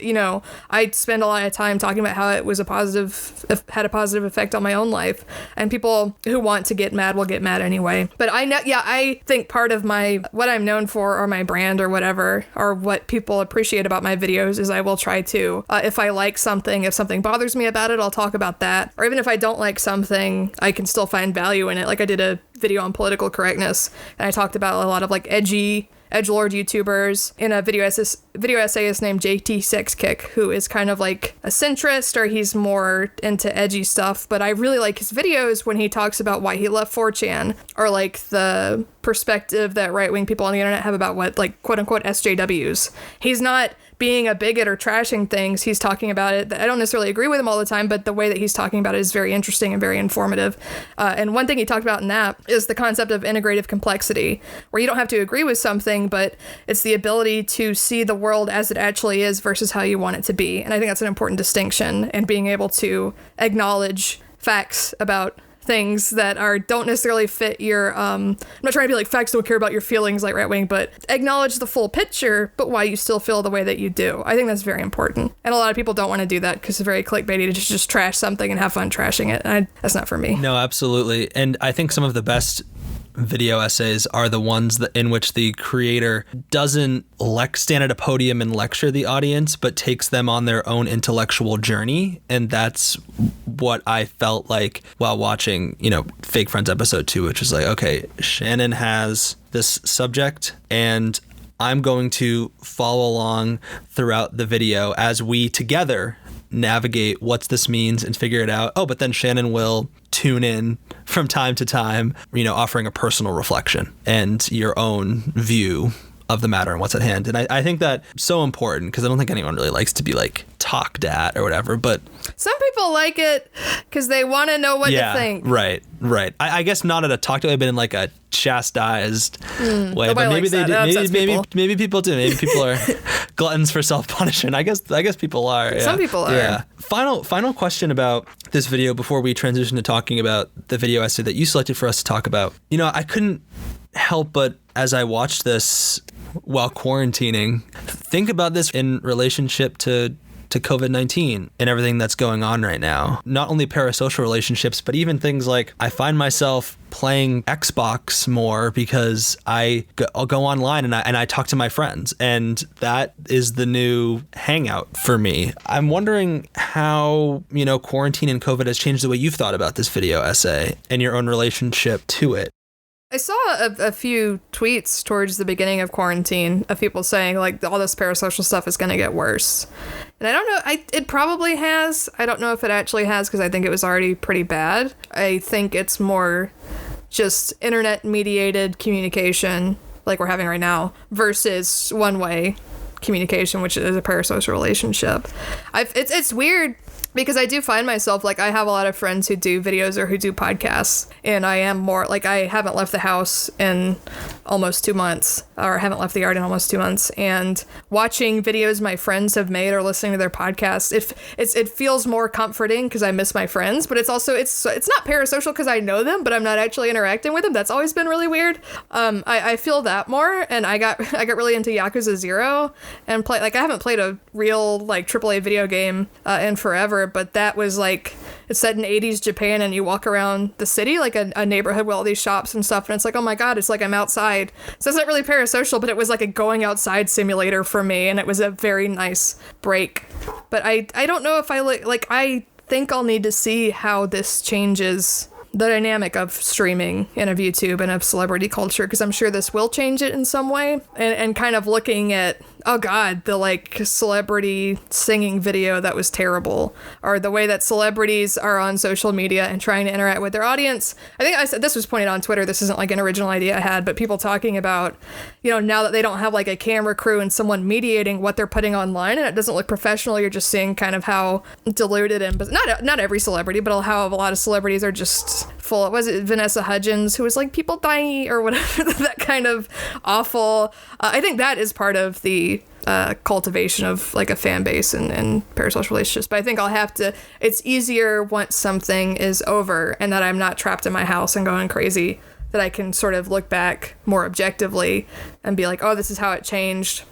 spend a lot of time talking about how it was had a positive effect on my own life, and people who want to get mad will get mad anyway. But I think part of what I'm known for, or my brand or whatever, or what people appreciate about my videos, is I will try to, if I like something, if something bothers me about it, I'll talk about that. Or even if I don't like something, I can still find value in it. Like I did a video on political correctness, and I talked about a lot of like edgy edgelord YouTubers and a video essayist named JT6Kick, who is kind of like a centrist, or he's more into edgy stuff. But I really like his videos when he talks about why he left 4chan, or like the perspective that right-wing people on the internet have about what, like, quote-unquote SJWs. He's not being a bigot or trashing things. He's talking about it. I don't necessarily agree with him all the time, but the way that he's talking about it is very interesting and very informative. And one thing he talked about in that is the concept of integrative complexity, where you don't have to agree with something, but it's the ability to see the world as it actually is versus how you want it to be. And I think that's an important distinction, and being able to acknowledge facts about things that don't necessarily fit your I'm not trying to be like facts don't care about your feelings like right wing, but acknowledge the full picture, but why you still feel the way that you do. I think that's very important, and a lot of people don't want to do that because it's very clickbaity to just trash something and have fun trashing it. That's not for me. No, absolutely. And I think some of the best video essays are the ones in which the creator doesn't stand at a podium and lecture the audience, but takes them on their own intellectual journey. And that's what I felt like while watching, Fake Friends episode 2, which is like, okay, Shannon has this subject and I'm going to follow along throughout the video as we together navigate what this means and figure it out. Oh, but then Shannon will tune in from time to time, offering a personal reflection and your own view of the matter and what's at hand. And I think that's so important, because I don't think anyone really likes to be like talked at or whatever, but some people like it because they want to know what you think. Right. I guess not at a talked way, but in like a chastised way. But maybe they do. Maybe people do. Maybe people are gluttons for self-punishment. I guess people are. Yeah. Some people are. Yeah. Final question about this video before we transition to talking about the video essay that you selected for us to talk about. I couldn't help but, as I watched this while quarantining, think about this in relationship to COVID-19 and everything that's going on right now. Not only parasocial relationships, but even things like I find myself playing Xbox more because I'll go online and I talk to my friends, and that is the new hangout for me. I'm wondering how, quarantine and COVID has changed the way you've thought about this video essay and your own relationship to it. I saw a few tweets towards the beginning of quarantine of people saying like all this parasocial stuff is going to get worse. And I don't know, it probably has. I don't know if it actually has, because I think it was already pretty bad. I think it's more just internet mediated communication like we're having right now versus one-way communication, which is a parasocial relationship. It's weird, because I do find myself, like, I have a lot of friends who do videos or who do podcasts, and I am more, like, I haven't left the house in almost 2 months, or haven't left the yard in almost 2 months, and watching videos my friends have made or listening to their podcasts, it feels more comforting because I miss my friends, but it's also, it's not parasocial because I know them, but I'm not actually interacting with them. That's always been really weird. I feel that more, and I got really into Yakuza 0, and I haven't played a real, like, AAA video game in forever, but that was like, it's set in 80s Japan, and you walk around the city, like a neighborhood with all these shops and stuff, and it's like, oh my god, it's like I'm outside. So it's not really parasocial, but it was like a going outside simulator for me, and it was a very nice break. But I don't know if I think I'll need to see how this changes the dynamic of streaming and of YouTube and of celebrity culture, because I'm sure this will change it in some way. And kind of looking at, oh god, the like celebrity singing video that was terrible, or the way that celebrities are on social media and trying to interact with their audience. I think I said this was pointed on Twitter. This isn't like an original idea I had, but people talking about, now that they don't have like a camera crew and someone mediating what they're putting online, and it doesn't look professional. You're just seeing kind of how diluted but not every celebrity, but how a lot of celebrities are just full. Was it Vanessa Hudgens who was like people dying or whatever? That kind of awful. I think that is part of the cultivation of like a fan base and parasocial relationships. But I think it's easier once something is over and that I'm not trapped in my house and going crazy, that I can sort of look back more objectively and be like, oh, this is how it changed.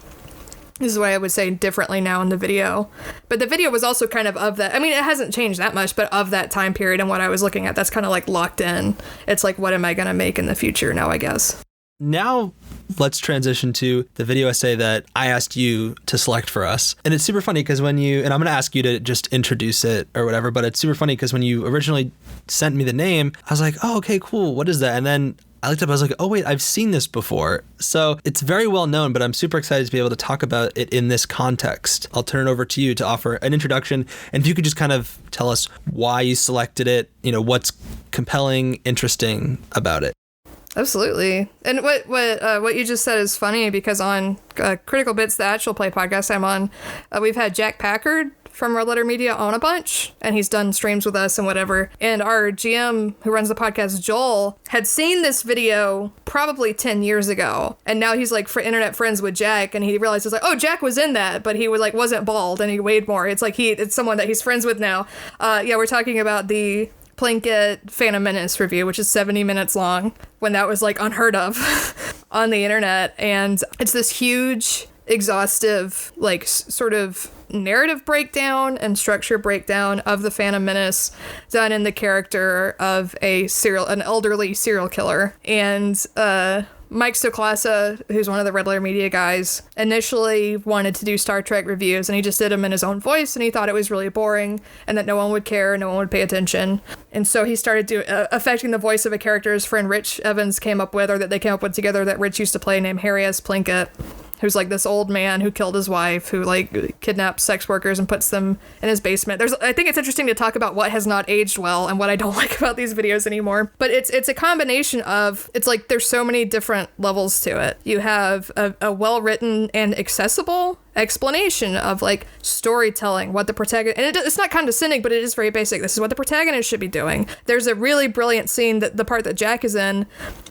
This is what I would say differently now in the video. But the video was also kind of that. I mean, it hasn't changed that much, but of that time period and what I was looking at, that's kind of like locked in. It's like, what am I going to make in the future now, I guess. Now let's transition to the video essay that I asked you to select for us. And it's super funny because and I'm going to ask you to just introduce it or whatever, but it's super funny because when you originally sent me the name, I was like, oh, okay, cool. What is that? And then I looked up, I was like, oh wait, I've seen this before. So it's very well known, but I'm super excited to be able to talk about it in this context. I'll turn it over to you to offer an introduction. And if you could just kind of tell us why you selected it, what's compelling, interesting about it. Absolutely. And what you just said is funny because on Critical Bits, the actual play podcast I'm on, we've had Jack Packard from Red Letter Media on a bunch, and he's done streams with us and whatever. And our GM who runs the podcast, Joel, had seen this video probably 10 years ago, and now he's like for internet friends with Jack, and he realizes like, oh, Jack was in that, but he was like wasn't bald and he weighed more. It's like it's someone that he's friends with now. We're talking about the Plinkett Phantom Menace review, which is 70 minutes long, when that was like unheard of on the internet. And it's this huge, exhaustive, like sort of narrative breakdown and structure breakdown of the Phantom Menace done in the character of an elderly serial killer. And Mike Stoklasa, who's one of the Red Letter Media guys, initially wanted to do Star Trek reviews, and he just did them in his own voice, and he thought it was really boring and that no one would care, no one would pay attention. And so he started affecting the voice of a character his friend Rich Evans came up with, or that they came up with together, that Rich used to play, named Harry S. Plinkett, who's like this old man who killed his wife, who like kidnaps sex workers and puts them in his basement. I think it's interesting to talk about what has not aged well and what I don't like about these videos anymore. But it's a combination of, it's like there's so many different levels to it. You have a well-written and accessible explanation of like storytelling, what the protagonist, and it's not condescending, but it is very basic. This is what the protagonist should be doing. There's a really brilliant scene, that the part that Jack is in,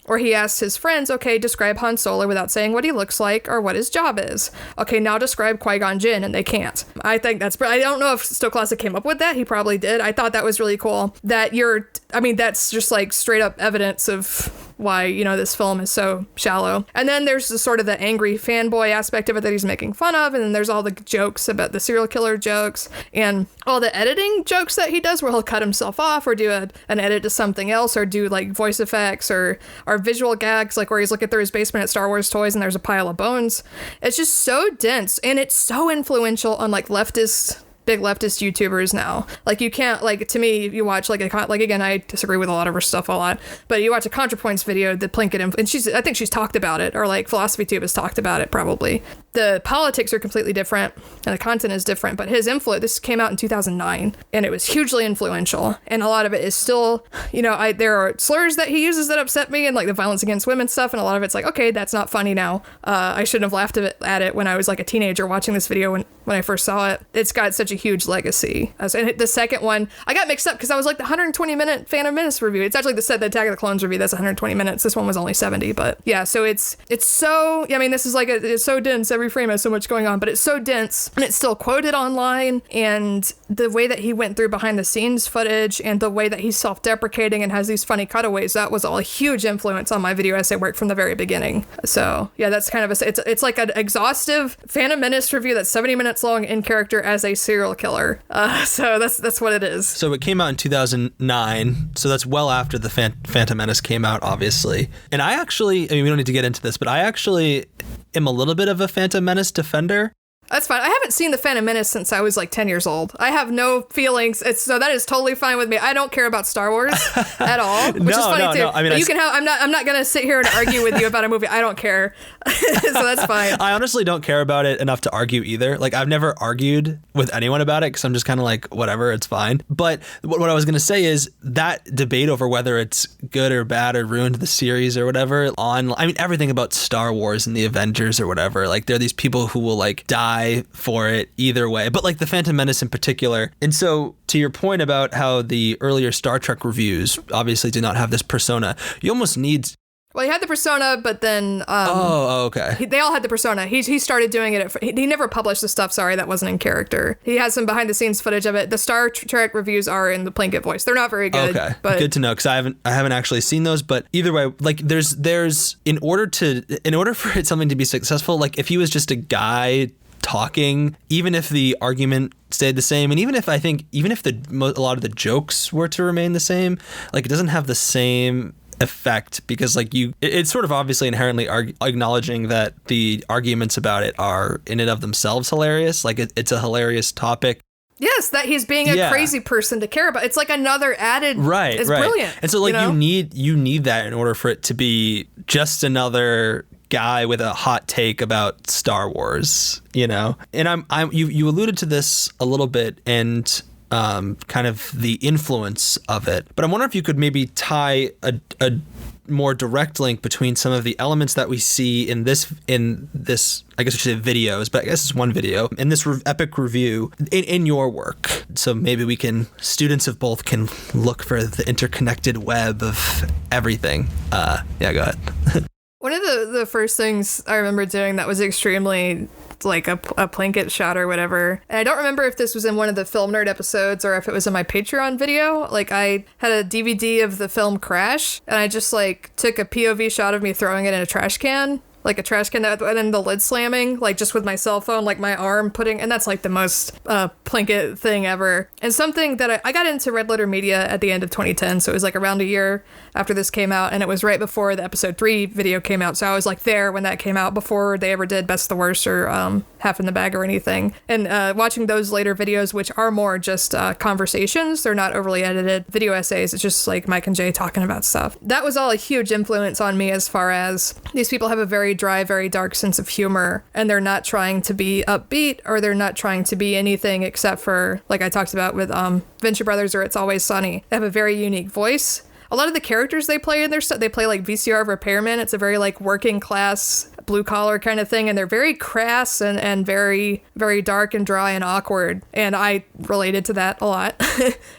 where he asks his friends, okay, describe Han Solo without saying what he looks like or what his job is. Okay, now describe Qui-Gon Jinn, and they can't. I think I don't know if Stoklasa came up with that. He probably did. I thought that was really cool. That's just like straight up evidence of why, this film is so shallow. And then there's the sort of the angry fanboy aspect of it that he's making fun of. And then there's all the jokes about the serial killer jokes and all the editing jokes that he does, where he'll cut himself off or do an edit to something else, or do like voice effects or visual gags, like where he's looking through his basement at Star Wars toys and there's a pile of bones. It's just so dense, and it's so influential on like big leftist YouTubers now. Like, you can't, like, to me, you watch like again, I disagree with a lot of her stuff a lot, but you watch a ContraPoints video that Plinkett, and I think she's talked about it, or like PhilosophyTube has talked about it probably. The politics are completely different and the content is different, but his influence, this came out in 2009 and it was hugely influential, and a lot of it is still, there are slurs that he uses that upset me, and like the violence against women stuff, and a lot of it's like, okay, that's not funny now. I shouldn't have laughed at it when I was like a teenager watching this video when I first saw it. It's got such a huge legacy. And the second one, I got mixed up because I was like the 120-minute Phantom Menace review. It's actually the Attack of the Clones review that's 120 minutes. This one was only 70, but yeah, so it's so, this is like, it's so dense. Every frame has so much going on, but it's so dense, and it's still quoted online, and the way that he went through behind the scenes footage and the way that he's self-deprecating and has these funny cutaways, that was all a huge influence on my video essay work from the very beginning. So yeah, that's kind of it's like an exhaustive Phantom Menace review that's 70 minutes long in character as a serial killer. So that's what it is. So it came out in 2009, so that's well after the Phantom Menace came out, obviously. And we don't need to get into this, but I actually am a little bit of a Phantom Menace defender. That's fine. I haven't seen the Phantom Menace since I was like 10 years old. I have no feelings. So that is totally fine with me. I don't care about Star Wars at all, which is funny too. No. I'm not going to sit here and argue with you about a movie. I don't care. So that's fine. I honestly don't care about it enough to argue either. Like, I've never argued with anyone about it because I'm just kind of like, whatever, it's fine. But what I was going to say is that debate over whether it's good or bad or ruined the series or whatever everything about Star Wars and the Avengers or whatever, like, there are these people who will like die for it either way, but like the Phantom Menace in particular. And so to your point about how the earlier Star Trek reviews obviously did not have this persona, you almost need... Well, he had the persona, but then... okay. They all had the persona. He started doing it. He never published the stuff, that wasn't in character. He has some behind-the-scenes footage of it. The Star Trek reviews are in the Plinkett voice. They're not very good. Okay, but good to know, because I haven't actually seen those. But either way, like, there's in order for it something to be successful, like, if he was just a guy talking, even if the argument stayed the same, and even if a lot of the jokes were to remain the same, like, it doesn't have the same effect, because like it's sort of obviously inherently acknowledging that the arguments about it are in and of themselves hilarious. Like, it's a hilarious topic. Yes, that he's being a crazy person to care about. It's like another added. Right, it's right. Brilliant. And so like you know? you need that in order for it to be just another guy with a hot take about Star Wars, you know. And you alluded to this a little bit, and kind of the influence of it. But I'm wondering if you could maybe tie a more direct link between some of the elements that we see in this I guess I should say videos, but I guess it's one video in this epic review in your work. So maybe students of both can look for the interconnected web of everything. Yeah, go ahead. One of the first things I remember doing that was extremely like a Plinkett shot or whatever. And I don't remember if this was in one of the Film Nerd episodes or if it was in my Patreon video. Like I had a DVD of the film Crash, and I just like took a POV shot of me throwing it in a trash can. Like a trash can, and then the lid slamming, like just with my cell phone, like my arm and that's like the most Plinkett thing ever. And something that I got into Red Letter Media at the end of 2010, so it was like around a year after this came out, and it was right before the episode 3 video came out, so I was like there when that came out, before they ever did Best the Worst or Half in the Bag or anything. And watching those later videos, which are more just conversations, they're not overly edited video essays, it's just like Mike and Jay talking about stuff. That was all a huge influence on me, as far as these people have a very dry, very dark sense of humor, and they're not trying to be upbeat, or they're not trying to be anything except for, like I talked about with Venture Brothers or It's Always Sunny. They have a very unique voice. A lot of the characters they play in their stuff, they play like VCR repairmen. It's a very like working class, blue collar kind of thing, and they're very crass and very, very dark and dry and awkward, and I related to that a lot.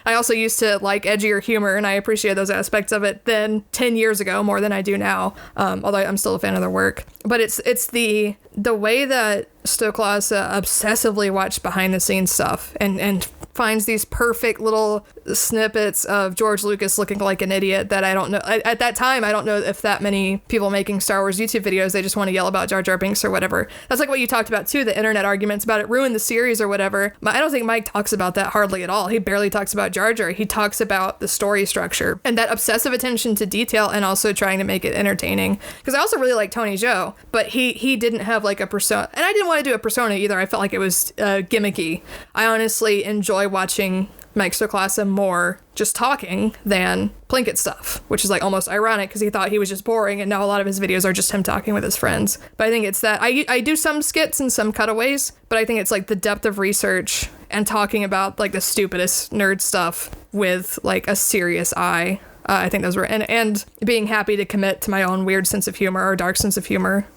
I also used to like edgier humor, and I appreciate those aspects of it then 10 years ago more than I do now, although I'm still a fan of their work. But it's the way that Stoklasa obsessively watched behind the scenes stuff and finds these perfect little snippets of George Lucas looking like an idiot that I don't know. At that time, I don't know if that many people making Star Wars YouTube videos, they just want to yell about Jar Jar Binks or whatever. That's like what you talked about too, the internet arguments about it ruined the series or whatever. I don't think Mike talks about that hardly at all. He barely talks about Jar Jar. He talks about the story structure and that obsessive attention to detail, and also trying to make it entertaining. Because I also really like Tony Zhou, but he didn't have like a persona, and I didn't want to do a persona either. I felt like it was gimmicky. I honestly enjoy watching Mike Stoklasa more just talking than Plinkett stuff, which is like almost ironic because he thought he was just boring, and now a lot of his videos are just him talking with his friends. But I think it's that I do some skits and some cutaways, but I think it's like the depth of research and talking about like the stupidest nerd stuff with like a serious eye. I think those were, and being happy to commit to my own weird sense of humor or dark sense of humor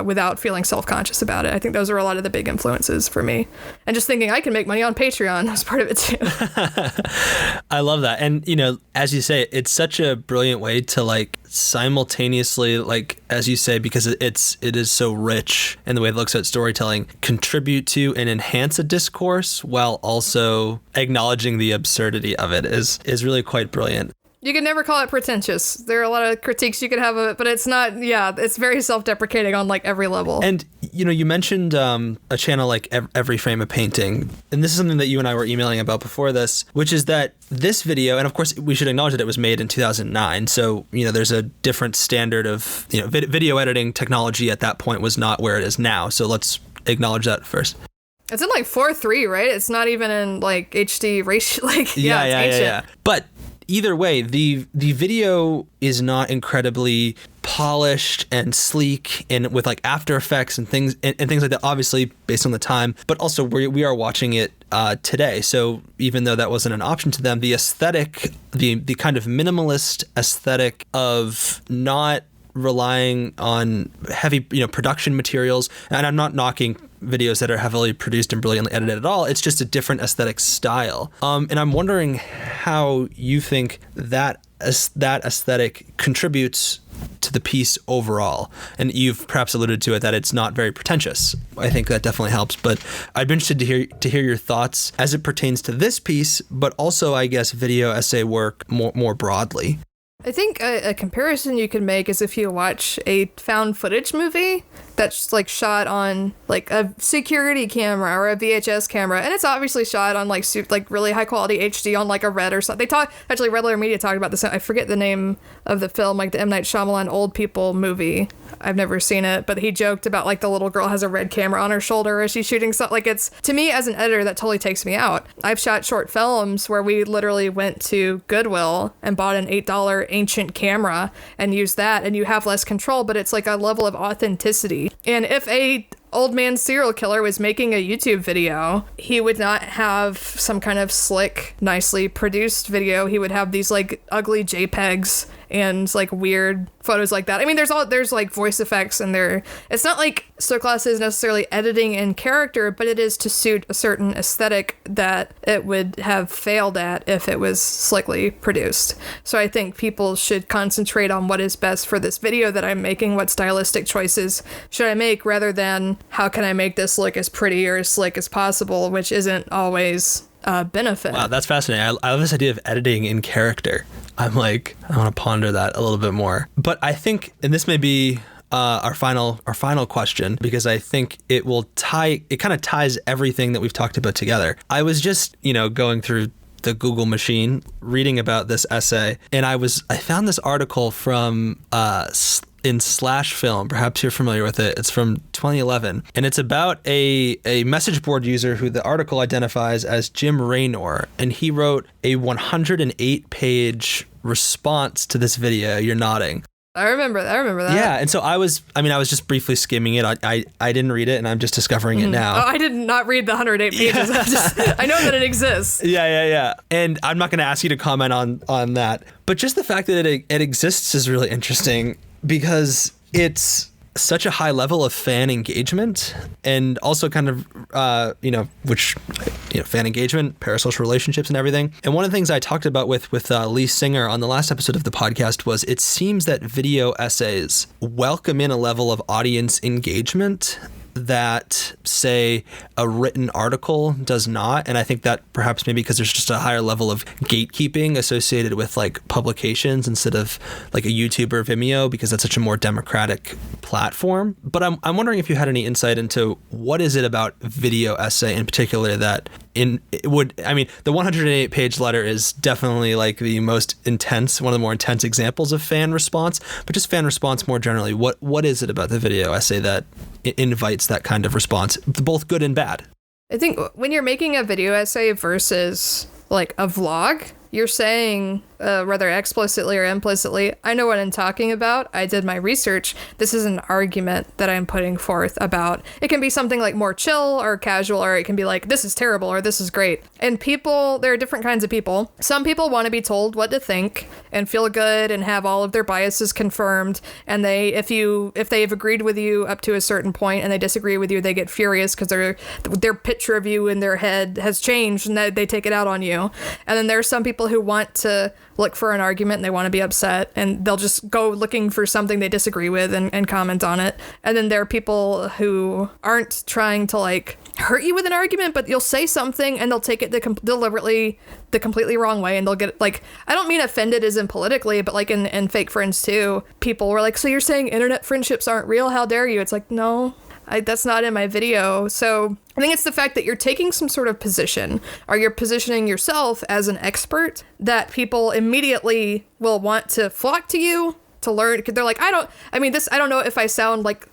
without feeling self-conscious about it. I think those are a lot of the big influences for me. And just thinking I can make money on Patreon was part of it too. I love that. And, you know, as you say, it's such a brilliant way to like simultaneously, like, as you say, because it is so rich in the way it looks at storytelling, contribute to and enhance a discourse while also acknowledging the absurdity of it is really quite brilliant. You can never call it pretentious. There are a lot of critiques you could have of it, but it's not, it's very self-deprecating on like every level. And, you know, you mentioned a channel like Every Frame a Painting, and this is something that you and I were emailing about before this, which is that this video, and of course we should acknowledge that it was made in 2009, so, you know, there's a different standard of, you know, video editing technology at that point was not where it is now, so let's acknowledge that first. It's in like 4:3, right? It's not even in like HD ratio, like, yeah. But either way, the video is not incredibly polished and sleek and with like After Effects and things like that, obviously based on the time, but also we are watching it today. So even though that wasn't an option to them, the aesthetic, the kind of minimalist aesthetic of not relying on heavy, you know, production materials, and I'm not knocking videos that are heavily produced and brilliantly edited at all. It's just a different aesthetic style. And I'm wondering how you think that aesthetic contributes to the piece overall. And you've perhaps alluded to it that it's not very pretentious. I think that definitely helps. But I'd be interested to hear your thoughts as it pertains to this piece, but also, I guess, video essay work more broadly. I think a comparison you can make is if you watch a found footage movie that's like shot on like a security camera or a VHS camera, and it's obviously shot on like really high quality HD on like a Red or something. Red Letter Media talked about this. I forget the name of the film, like the M. Night Shyamalan old people movie. I've never seen it, but he joked about like the little girl has a red camera on her shoulder as she's shooting something. Like, it's, to me as an editor, that totally takes me out. I've shot short films where we literally went to Goodwill and bought an $8 ancient camera and used that, and you have less control, but it's like a level of authenticity. And if a old man serial killer was making a YouTube video, he would not have some kind of slick, nicely produced video. He would have these like ugly JPEGs and like weird photos like that. I mean, there's like voice effects and it's not like Sowclass is necessarily editing in character, but it is to suit a certain aesthetic that it would have failed at if it was slickly produced. So I think people should concentrate on what is best for this video that I'm making, what stylistic choices should I make, rather than how can I make this look as pretty or as slick as possible, which isn't always a benefit. Wow, that's fascinating. I love this idea of editing in character. I want to ponder that a little bit more. But I think, and this may be our final question, because I think it kind of ties everything that we've talked about together. I was just, going through the Google machine, reading about this essay, and I found this article from in Slash Film. Perhaps you're familiar with it. It's from 2011, and it's about a message board user who the article identifies as Jim Raynor, and he wrote a 108-page response to this video. You're nodding. I remember that. Yeah, and so I was just briefly skimming it. I didn't read it, and I'm just discovering it now. Oh, I did not read the 108 pages. Yeah. I know that it exists. Yeah. And I'm not going to ask you to comment on that. But just the fact that it exists is really interesting, because it's such a high level of fan engagement, and also kind of, fan engagement, parasocial relationships and everything. And one of the things I talked about with Lee Singer on the last episode of the podcast was it seems that video essays welcome in a level of audience engagement that, say, a written article does not. And I think that perhaps maybe because there's just a higher level of gatekeeping associated with like publications instead of like a YouTube or Vimeo, because that's such a more democratic platform. But I'm wondering if you had any insight into what is it about video essay in particular that the 108-page letter is definitely like the most intense, one of the more intense examples of fan response, but just fan response more generally. What is it about the video essay that invites that kind of response, both good and bad? I think when you're making a video essay versus like a vlog, you're saying rather explicitly or implicitly, I know what I'm talking about. I did my research. This is an argument that I'm putting forth about. It can be something like more chill or casual, or it can be like, this is terrible or this is great. And people, there are different kinds of people. Some people want to be told what to think and feel good and have all of their biases confirmed. And if they've agreed with you up to a certain point and they disagree with you, they get furious because their picture of you in their head has changed and they take it out on you. And then there are some people who want to look for an argument and they want to be upset, and they'll just go looking for something they disagree with and comment on it. And then there are people who aren't trying to like hurt you with an argument, but you'll say something and they'll take it deliberately the completely wrong way, and they'll get like, I don't mean offended as in politically, but like in Fake Friends too, people were like, so you're saying internet friendships aren't real? How dare you? It's like, no, that's not in my video. So I think it's the fact that you're taking some sort of position, or you're positioning yourself as an expert that people immediately will want to flock to you to learn. Because they're like, I don't know if I sound like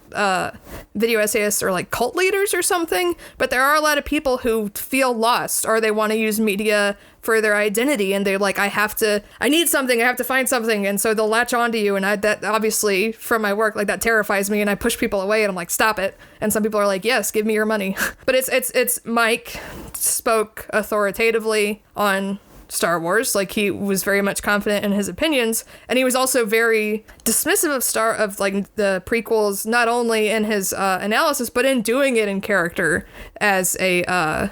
video essayists or like cult leaders or something, but there are a lot of people who feel lost, or they want to use media for their identity, and they're like, I have to find something, and so they'll latch onto you. And that obviously from my work, like, that terrifies me, and I push people away, and I'm like, stop it. And some people are like, yes, give me your money. But it's Mike spoke authoritatively on Star Wars. Like, he was very much confident in his opinions, and he was also very dismissive of the prequels, not only in his analysis, but in doing it in character as a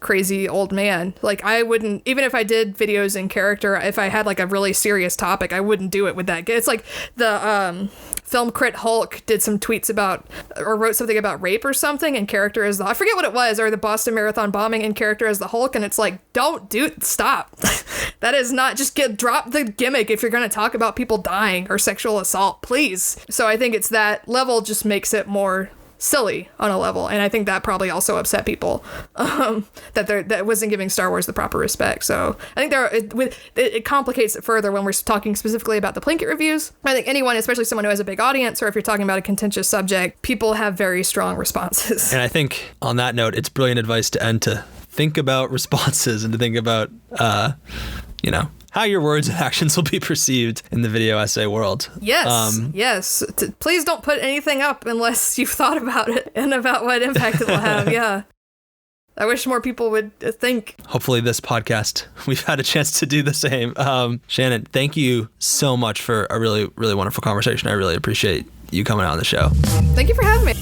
crazy old man. Like, I wouldn't, even if I did videos in character, if I had like a really serious topic, I wouldn't do it with that. It's like the Film Crit Hulk did some tweets about, or wrote something about rape or something in character as I forget what it was, or the Boston Marathon bombing in character as the Hulk, and it's like, stop. That is not, just drop the gimmick if you're going to talk about people dying or sexual assault, please. So I think it's that level just makes it more silly on a level, and I think that probably also upset people, that wasn't giving Star Wars the proper respect. So I think it complicates it further when we're talking specifically about the Plinkett reviews. I think anyone, especially someone who has a big audience, or if you're talking about a contentious subject, people have very strong responses. And I think on that note, it's brilliant advice to end, to think about responses and to think about, how your words and actions will be perceived in the video essay world. Yes, yes. Please don't put anything up unless you've thought about it and about what impact it will have. Yeah. I wish more people would think. Hopefully this podcast, we've had a chance to do the same. Shannon, thank you so much for a really, really wonderful conversation. I really appreciate you coming on the show. Thank you for having me.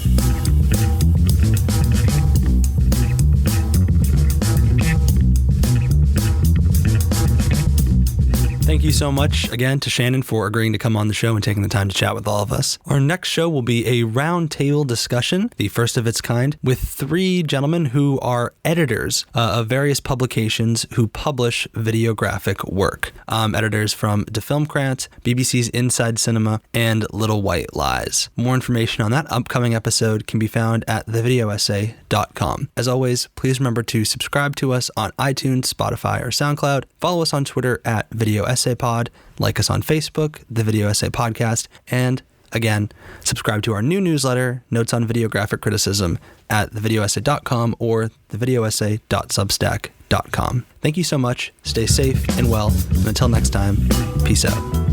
Thank you so much again to Shannon for agreeing to come on the show and taking the time to chat with all of us. Our next show will be a roundtable discussion, the first of its kind, with 3 gentlemen who are editors of various publications who publish videographic work. Editors from De Filmkrant, BBC's Inside Cinema, and Little White Lies. More information on that upcoming episode can be found at thevideoessay.com. As always, please remember to subscribe to us on iTunes, Spotify, or SoundCloud. Follow us on Twitter at VideoEssayPod. Like us on Facebook, The Video Essay Podcast. And again, subscribe to our new newsletter, Notes on Videographic Criticism, at thevideoessay.com or thevideoessay.substack.com. Thank you so much. Stay safe and well. And until next time, peace out.